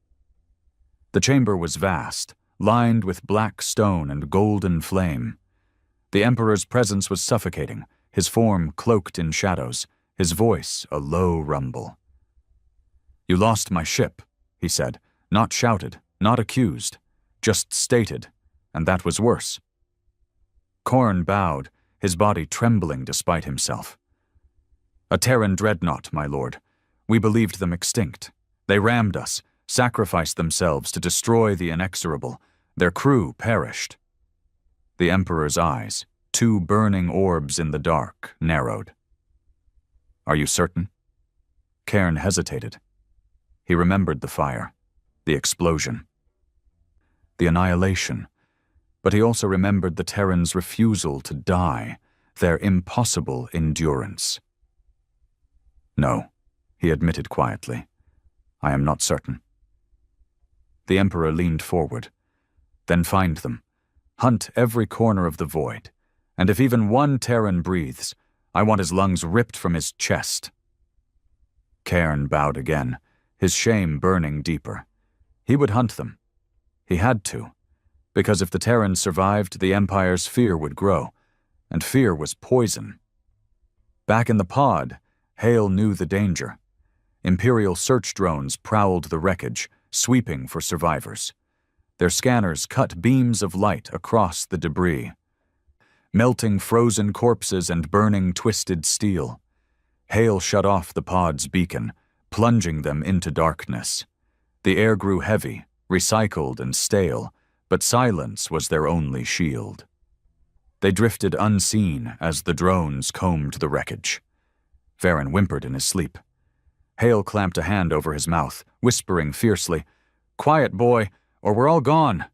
The chamber was vast, lined with black stone and golden flame. The Emperor's presence was suffocating, his form cloaked in shadows, his voice a low rumble. "You lost my ship," he said, not shouted, not accused, just stated, and that was worse. Corn bowed, his body trembling despite himself. "A Terran dreadnought, my lord. We believed them extinct. They rammed us, sacrificed themselves to destroy the inexorable. Their crew perished." The Emperor's eyes, 2 burning orbs in the dark, narrowed. "Are you certain?" Cairn hesitated. He remembered the fire, the explosion, the annihilation. But he also remembered the Terrans' refusal to die, their impossible endurance. "No," he admitted quietly. "I am not certain." The Emperor leaned forward. "Then find them. Hunt every corner of the void. And if even one Terran breathes, I want his lungs ripped from his chest." Cairn bowed again, his shame burning deeper. He would hunt them. He had to, because if the Terrans survived, the Empire's fear would grow, and fear was poison. Back in the pod, Hale knew the danger. Imperial search drones prowled the wreckage, sweeping for survivors. Their scanners cut beams of light across the debris, melting frozen corpses and burning twisted steel. Hale shut off the pod's beacon, plunging them into darkness. The air grew heavy, recycled and stale, but silence was their only shield. They drifted unseen as the drones combed the wreckage. Varen whimpered in his sleep. Hale clamped a hand over his mouth, whispering fiercely, "Quiet, boy, or we're all gone."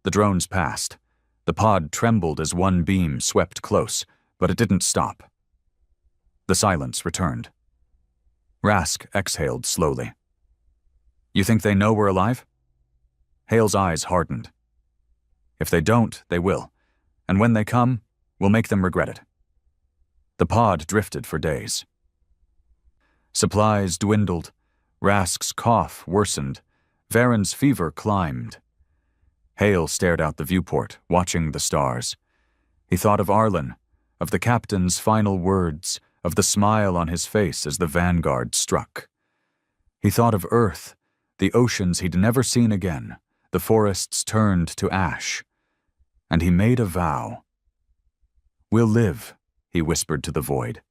The drones passed. The pod trembled as one beam swept close, but it didn't stop. The silence returned. Rask exhaled slowly. "You think they know we're alive?" Hale's eyes hardened. "If they don't, they will. And when they come, we'll make them regret it." The pod drifted for days. Supplies dwindled. Rask's cough worsened. Varen's fever climbed. Hale stared out the viewport, watching the stars. He thought of Arlen, of the captain's final words, of the smile on his face as the vanguard struck. He thought of Earth, the oceans he'd never seen again, the forests turned to ash. And he made a vow. "We'll live," he whispered to the void.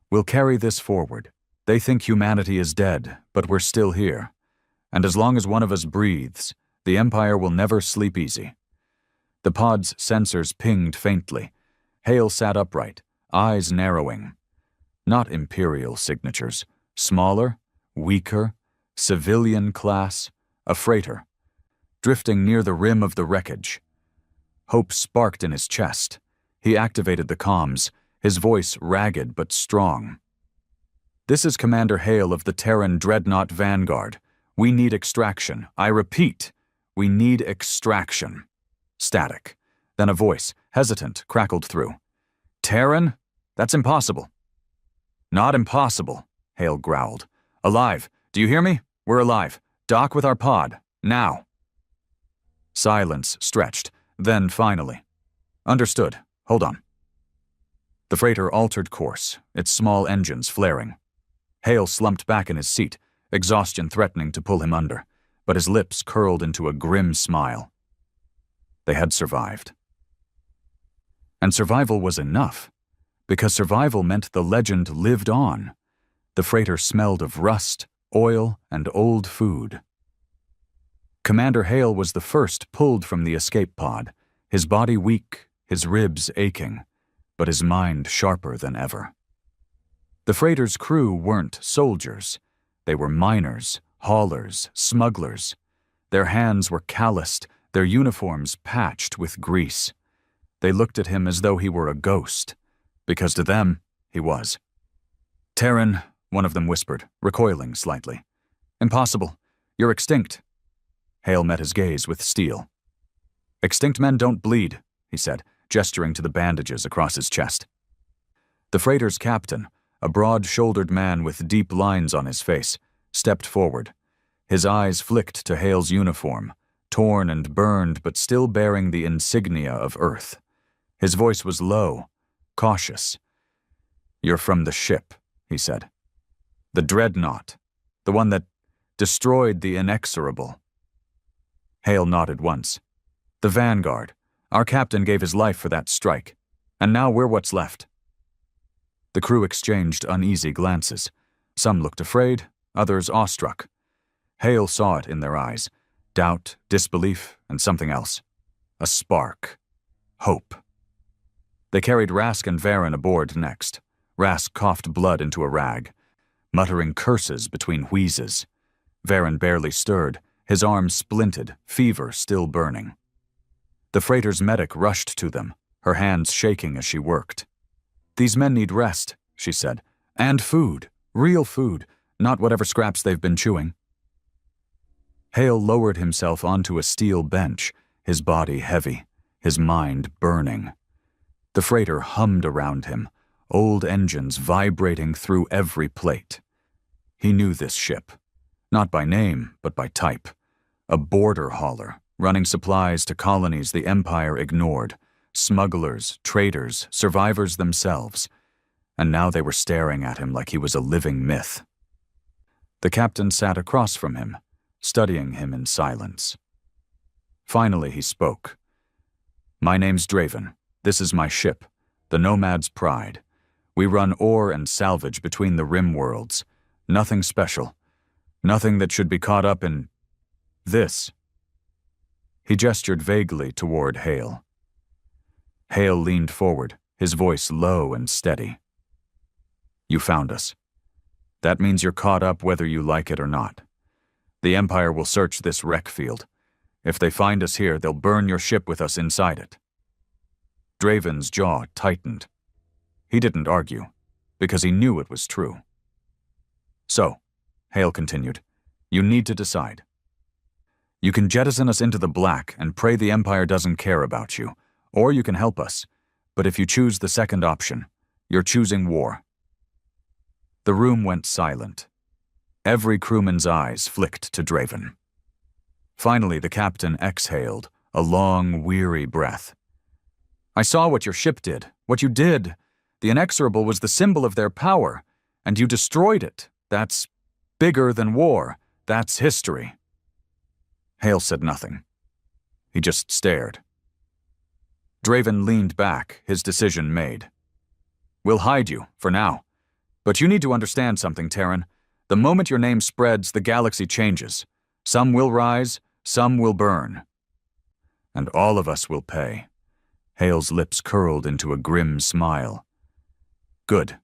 "We'll carry this forward. They think humanity is dead, but we're still here. And as long as one of us breathes, the Empire will never sleep easy." The pod's sensors pinged faintly. Hale sat upright, eyes narrowing. Not Imperial signatures. Smaller, weaker, civilian class, a freighter, drifting near the rim of the wreckage. Hope sparked in his chest. He activated the comms, his voice ragged but strong. "This is Commander Hale of the Terran Dreadnought Vanguard. We need extraction. I repeat, we need extraction." Static. Then a voice, hesitant, crackled through. "Terran? That's impossible." "Not impossible," Hale growled. "Alive. Do you hear me? We're alive. Dock with our pod. Now." Silence stretched. Then finally. "Understood. Hold on." The freighter altered course, its small engines flaring. Hale slumped back in his seat, exhaustion threatening to pull him under, but his lips curled into a grim smile. They had survived. And survival was enough, because survival meant the legend lived on. The freighter smelled of rust, oil, and old food. Commander Hale was the first pulled from the escape pod, his body weak, his ribs aching, but his mind sharper than ever. The freighter's crew weren't soldiers. They were miners, haulers, smugglers. Their hands were calloused, their uniforms patched with grease. They looked at him as though he were a ghost, because to them, he was. "Terran," one of them whispered, recoiling slightly. "Impossible. You're extinct." Hale met his gaze with steel. "Extinct men don't bleed," he said, gesturing to the bandages across his chest. The freighter's captain, a broad-shouldered man with deep lines on his face, stepped forward. His eyes flicked to Hale's uniform, torn and burned but still bearing the insignia of Earth. His voice was low, cautious. "You're from the ship," he said. "The Dreadnought, the one that destroyed the inexorable." Hale nodded once. "The Vanguard. Our captain gave his life for that strike, and now we're what's left." The crew exchanged uneasy glances. Some looked afraid, others awestruck. Hale saw it in their eyes. Doubt, disbelief, and something else. A spark. Hope. They carried Rask and Varen aboard next. Rask coughed blood into a rag, muttering curses between wheezes. Varen barely stirred, his arm splinted, fever still burning. The freighter's medic rushed to them, her hands shaking as she worked. "These men need rest," she said. "And food. Real food, not whatever scraps they've been chewing." Hale lowered himself onto a steel bench, his body heavy, his mind burning. The freighter hummed around him, old engines vibrating through every plate. He knew this ship, not by name, but by type. A border hauler, running supplies to colonies the Empire ignored, smugglers, traders, survivors themselves, and now they were staring at him like he was a living myth. The captain sat across from him, studying him in silence. Finally he spoke. "My name's Draven. This is my ship, the Nomad's Pride. We run ore and salvage between the rim worlds. Nothing special. Nothing that should be caught up in this." He gestured vaguely toward Hale. Hale leaned forward, his voice low and steady. "You found us. That means you're caught up whether you like it or not. The Empire will search this wreck field. If they find us here, they'll burn your ship with us inside it." Draven's jaw tightened. He didn't argue, because he knew it was true. "So," Hale continued, "you need to decide. You can jettison us into the black and pray the Empire doesn't care about you, or you can help us, but if you choose the second option, you're choosing war." The room went silent. Every crewman's eyes flicked to Draven. Finally, the captain exhaled, a long, weary breath. "I saw what your ship did, what you did. The inexorable was the symbol of their power, and you destroyed it. That's bigger than war. That's history." Hale said nothing. He just stared. Draven leaned back, his decision made. "We'll hide you, for now. But you need to understand something, Terran. The moment your name spreads, the galaxy changes. Some will rise, some will burn. And all of us will pay." Hale's lips curled into a grim smile. "Good."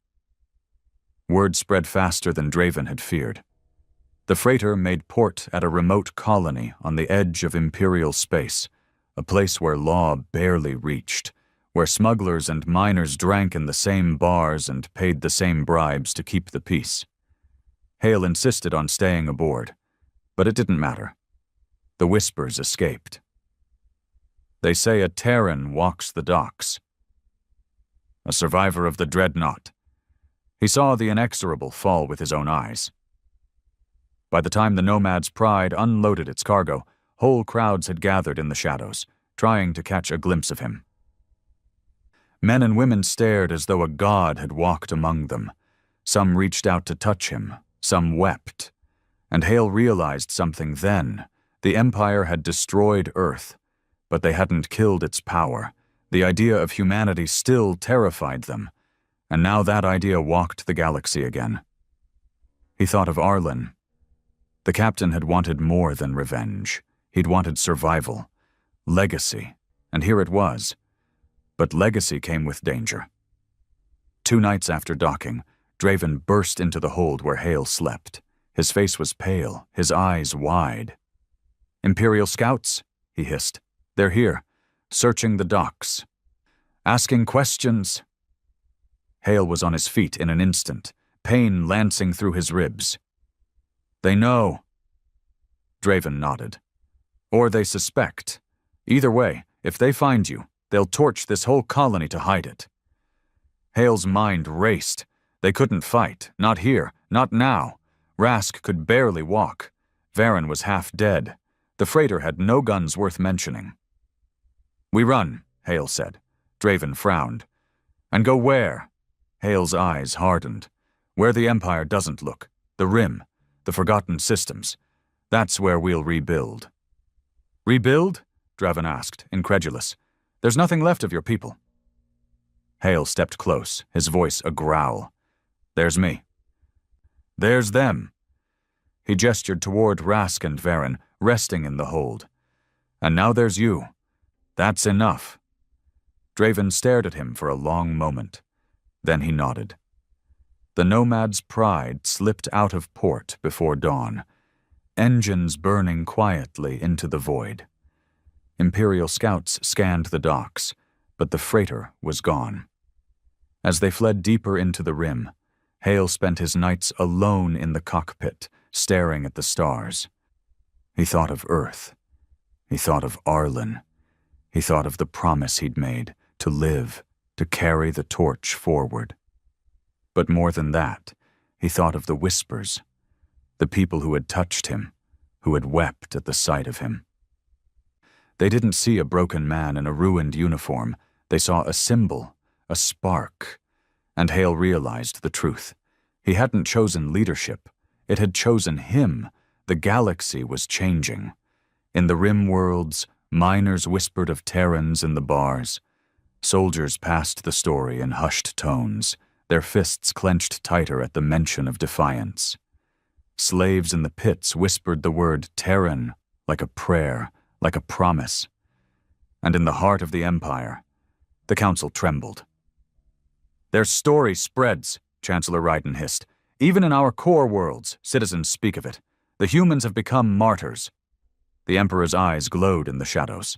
Word spread faster than Draven had feared. The freighter made port at a remote colony on the edge of Imperial space, a place where law barely reached, where smugglers and miners drank in the same bars and paid the same bribes to keep the peace. Hale insisted on staying aboard, but it didn't matter. The whispers escaped. "They say a Terran walks the docks." A survivor of the Dreadnought. He saw the inexorable fall with his own eyes. By the time the Nomad's Pride unloaded its cargo, whole crowds had gathered in the shadows, trying to catch a glimpse of him. Men and women stared as though a god had walked among them. Some reached out to touch him, some wept. And Hale realized something then. The Empire had destroyed Earth, but they hadn't killed its power. The idea of humanity still terrified them, and now that idea walked the galaxy again. He thought of Arlen. The captain had wanted more than revenge. He'd wanted survival, legacy, and here it was. But legacy came with danger. 2 nights after docking, Draven burst into the hold where Hale slept. His face was pale, his eyes wide. "Imperial scouts," he hissed. "They're here, searching the docks, asking questions." Hale was on his feet in an instant, pain lancing through his ribs. "They know." Draven nodded. "Or they suspect. Either way, if they find you, they'll torch this whole colony to hide it." Hale's mind raced. They couldn't fight, not here, not now. Rask could barely walk. Varen was half dead. The freighter had no guns worth mentioning. "We run," Hale said. Draven frowned. "And go where?" Hale's eyes hardened. "Where the Empire doesn't look. The Rim. The Forgotten Systems. That's where we'll rebuild." "Rebuild?" Draven asked, incredulous. "There's nothing left of your people." Hale stepped close, his voice a growl. "There's me." "There's them." He gestured toward Rask and Varen, resting in the hold. "And now there's you. That's enough." Draven stared at him for a long moment. Then he nodded. The Nomad's Pride slipped out of port before dawn, engines burning quietly into the void. Imperial scouts scanned the docks, but the freighter was gone. As they fled deeper into the rim, Hale spent his nights alone in the cockpit, staring at the stars. He thought of Earth. He thought of Arlen. He thought of the promise he'd made to live, to carry the torch forward. But more than that, he thought of the whispers, the people who had touched him, who had wept at the sight of him. They didn't see a broken man in a ruined uniform. They saw a symbol, a spark. And Hale realized the truth. He hadn't chosen leadership. It had chosen him. The galaxy was changing. In the rim worlds, miners whispered of Terrans in the bars. Soldiers passed the story in hushed tones, their fists clenched tighter at the mention of defiance. Slaves in the pits whispered the word Terran like a prayer, like a promise. And in the heart of the Empire, the Council trembled. "Their story spreads," Chancellor Ryden hissed. "Even in our core worlds, citizens speak of it. The humans have become martyrs." The Emperor's eyes glowed in the shadows.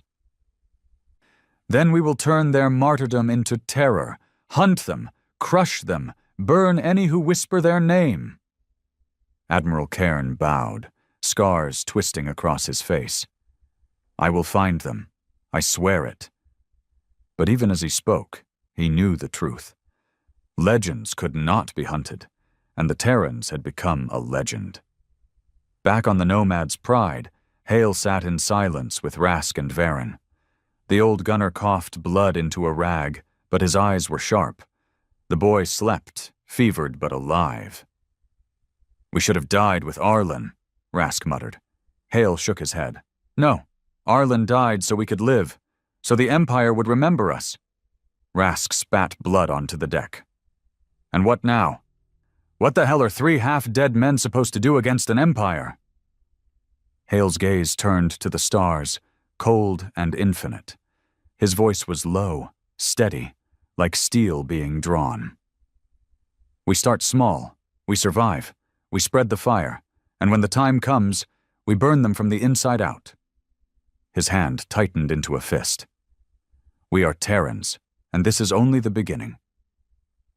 "Then we will turn their martyrdom into terror, hunt them, crush them, burn any who whisper their name." Admiral Cairn bowed, scars twisting across his face. "I will find them. I swear it." But even as he spoke, he knew the truth. Legends could not be hunted, and the Terrans had become a legend. Back on the Nomad's Pride, Hale sat in silence with Rask and Varen. The old gunner coughed blood into a rag, but his eyes were sharp. The boy slept, fevered but alive. "We should have died with Arlen," Rask muttered. Hale shook his head. "No, Arlen died so we could live, so the Empire would remember us." Rask spat blood onto the deck. "And what now? What the hell are 3 half-dead men supposed to do against an empire?" Hale's gaze turned to the stars, cold and infinite. His voice was low, steady, like steel being drawn. "We start small, we survive, we spread the fire, and when the time comes, we burn them from the inside out." His hand tightened into a fist. "We are Terrans, and this is only the beginning."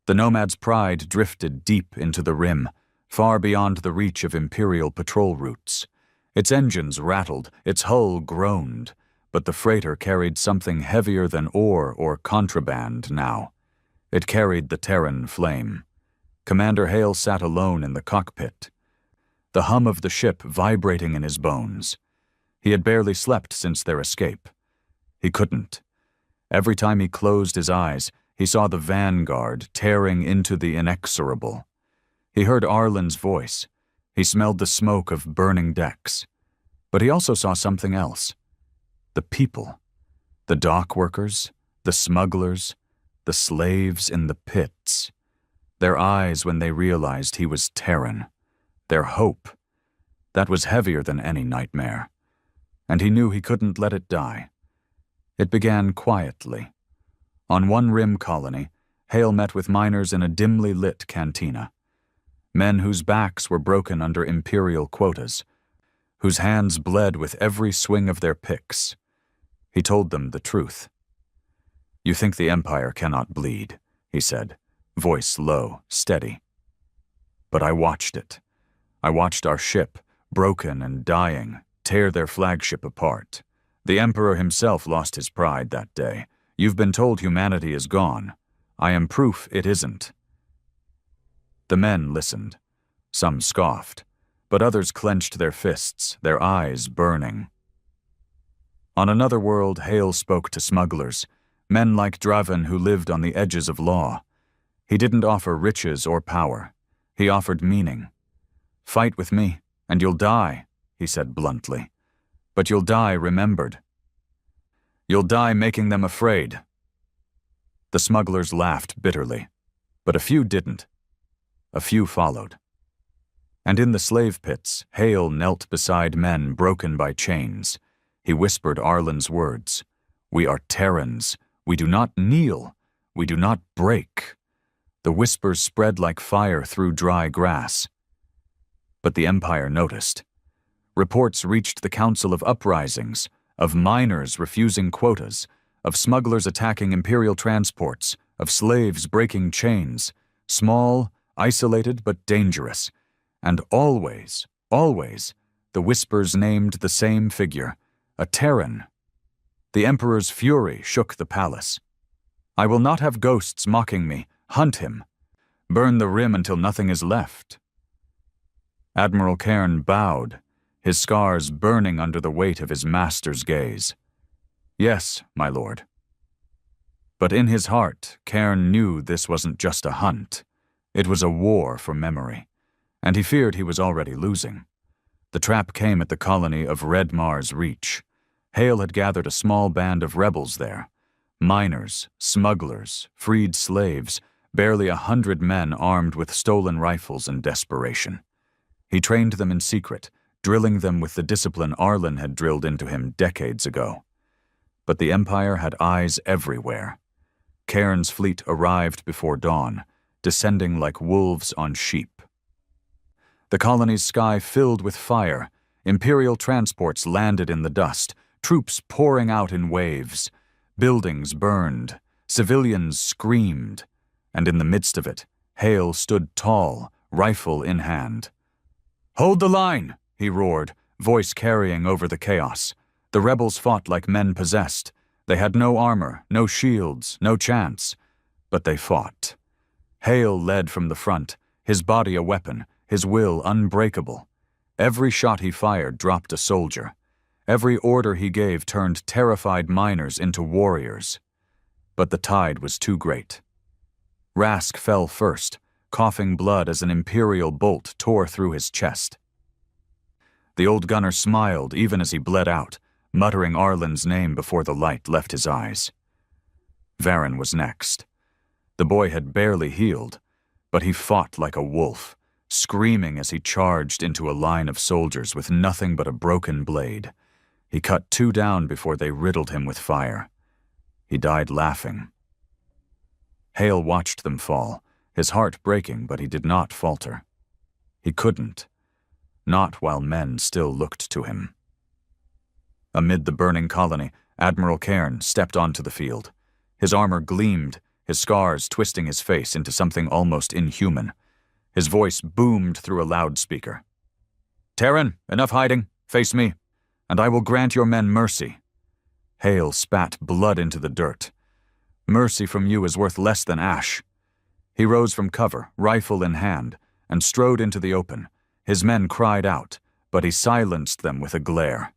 The Nomad's Pride drifted deep into the rim, far beyond the reach of Imperial patrol routes. Its engines rattled, its hull groaned, but the freighter carried something heavier than ore or contraband now. It carried the Terran flame. Commander Hale sat alone in the cockpit, the hum of the ship vibrating in his bones. He had barely slept since their escape. He couldn't. Every time he closed his eyes, he saw the vanguard tearing into the inexorable. He heard Arlen's voice. He smelled the smoke of burning decks. But he also saw something else. The people. The dock workers, the smugglers, the slaves in the pits. Their eyes when they realized he was Terran. Their hope. That was heavier than any nightmare. And he knew he couldn't let it die. It began quietly. On one rim colony, Hale met with miners in a dimly lit cantina. Men whose backs were broken under Imperial quotas, whose hands bled with every swing of their picks. He told them the truth. "You think the Empire cannot bleed," he said, voice low, steady. "But I watched it. I watched our ship, broken and dying, tear their flagship apart. The Emperor himself lost his pride that day. You've been told humanity is gone. I am proof it isn't." The men listened. Some scoffed, but others clenched their fists, their eyes burning. On another world, Hale spoke to smugglers, men like Draven who lived on the edges of law. He didn't offer riches or power. He offered meaning. "Fight with me, and you'll die," he said bluntly. "But you'll die remembered. You'll die making them afraid." The smugglers laughed bitterly, but a few didn't. A few followed. And in the slave pits, Hale knelt beside men broken by chains. He whispered Arlen's words. "We are Terrans. We do not kneel. We do not break." The whispers spread like fire through dry grass. But the Empire noticed. Reports reached the Council of Uprisings, of miners refusing quotas, of smugglers attacking imperial transports, of slaves breaking chains, small, isolated but dangerous, and always, always, the whispers named the same figure, a Terran. The Emperor's fury shook the palace. "I will not have ghosts mocking me. Hunt him. Burn the rim until nothing is left." Admiral Cairn bowed, his scars burning under the weight of his master's gaze. "Yes, my lord." But in his heart, Cairn knew this wasn't just a hunt. It was a war for memory, and he feared he was already losing. The trap came at the colony of Red Mars Reach. Hale had gathered a small band of rebels there. Miners, smugglers, freed slaves, barely 100 men armed with stolen rifles in desperation. He trained them in secret, drilling them with the discipline Arlen had drilled into him decades ago. But the Empire had eyes everywhere. Cairn's fleet arrived before dawn, descending like wolves on sheep. The colony's sky filled with fire, Imperial transports landed in the dust, troops pouring out in waves, buildings burned, civilians screamed, and in the midst of it, Hale stood tall, rifle in hand. "Hold the line!" he roared, voice carrying over the chaos. The rebels fought like men possessed. They had no armor, no shields, no chance. But they fought. Hale led from the front, his body a weapon, his will unbreakable. Every shot he fired dropped a soldier. Every order he gave turned terrified miners into warriors. But the tide was too great. Rask fell first, coughing blood as an Imperial bolt tore through his chest. The old gunner smiled even as he bled out, muttering Arlen's name before the light left his eyes. Varen was next. The boy had barely healed, but he fought like a wolf, screaming as he charged into a line of soldiers with nothing but a broken blade. He cut 2 down before they riddled him with fire. He died laughing. Hale watched them fall, his heart breaking, but he did not falter. He couldn't. Not while men still looked to him. Amid the burning colony, Admiral Cairn stepped onto the field. His armor gleamed, his scars twisting his face into something almost inhuman. His voice boomed through a loudspeaker. "Terran, enough hiding. Face me, and I will grant your men mercy." Hale spat blood into the dirt. "Mercy from you is worth less than ash." He rose from cover, rifle in hand, and strode into the open. His men cried out, but he silenced them with a glare.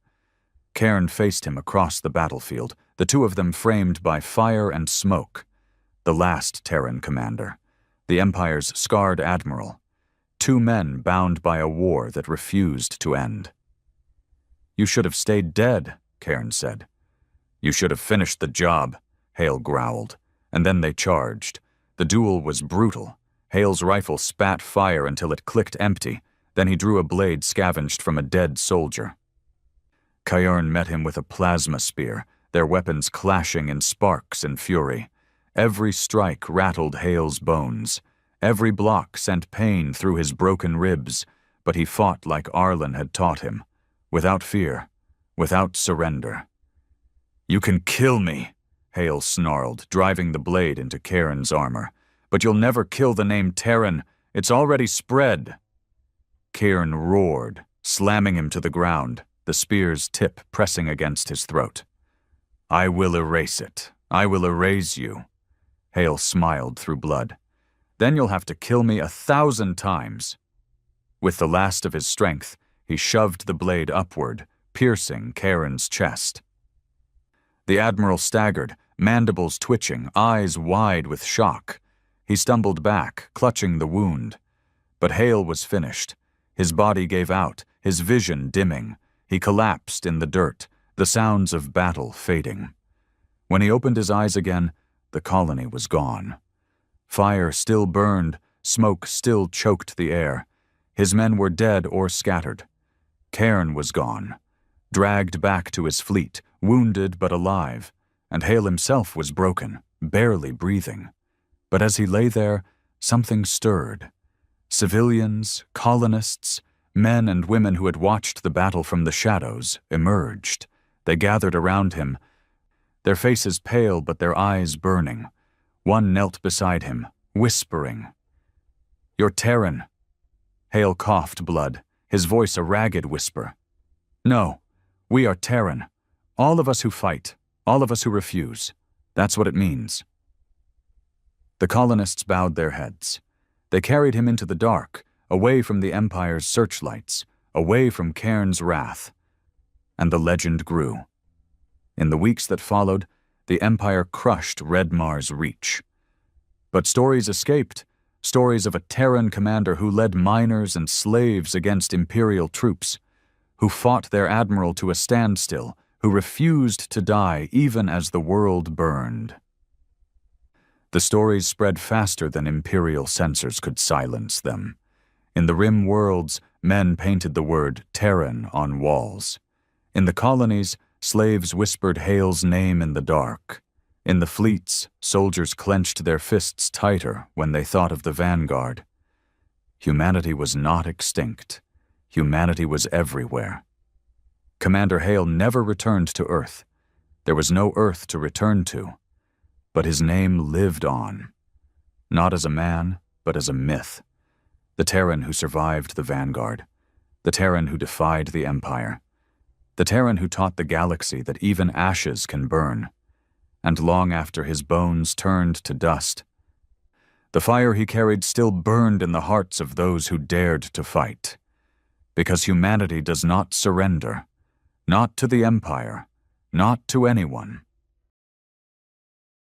Cairn faced him across the battlefield, the two of them framed by fire and smoke. The last Terran commander, the Empire's scarred admiral. 2 men bound by a war that refused to end. "You should have stayed dead," Cairn said. "You should have finished the job," Hale growled, and then they charged. The duel was brutal. Hale's rifle spat fire until it clicked empty, then he drew a blade scavenged from a dead soldier. Cairn met him with a plasma spear, their weapons clashing in sparks and fury. Every strike rattled Hale's bones. Every block sent pain through his broken ribs, but he fought like Arlen had taught him, without fear, without surrender. "You can kill me," Hale snarled, driving the blade into Cairn's armor. "But you'll never kill the name Terran. It's already spread." Cairn roared, slamming him to the ground, the spear's tip pressing against his throat. "I will erase it. I will erase you." Hale smiled through blood. "Then you'll have to kill me 1,000 times." With the last of his strength, he shoved the blade upward, piercing Cairn's chest. The Admiral staggered, mandibles twitching, eyes wide with shock. He stumbled back, clutching the wound. But Hale was finished. His body gave out, his vision dimming. He collapsed in the dirt, the sounds of battle fading. When he opened his eyes again, the colony was gone. Fire still burned, smoke still choked the air. His men were dead or scattered. Cairn was gone, dragged back to his fleet, wounded but alive, and Hale himself was broken, barely breathing. But as he lay there, something stirred. Civilians, colonists, men and women who had watched the battle from the shadows emerged. They gathered around him, their faces pale but their eyes burning. One knelt beside him, whispering. "You're Terran." Hale coughed blood, his voice a ragged whisper. "No, we are Terran. All of us who fight, all of us who refuse. That's what it means." The colonists bowed their heads. They carried him into the dark, away from the Empire's searchlights, away from Cairn's wrath. And the legend grew. In the weeks that followed, the Empire crushed Red Mars' reach. But stories escaped, stories of a Terran commander who led miners and slaves against Imperial troops, who fought their admiral to a standstill, who refused to die even as the world burned. The stories spread faster than Imperial censors could silence them. In the Rim worlds, men painted the word Terran on walls. In the colonies, slaves whispered Hale's name in the dark. In the fleets, soldiers clenched their fists tighter when they thought of the vanguard. Humanity was not extinct. Humanity was everywhere. Commander Hale never returned to Earth. There was no Earth to return to. But his name lived on. Not as a man, but as a myth. The Terran who survived the vanguard. The Terran who defied the Empire. The Terran who taught the galaxy that even ashes can burn. And long after his bones turned to dust, the fire he carried still burned in the hearts of those who dared to fight. Because humanity does not surrender. Not to the Empire. Not to anyone.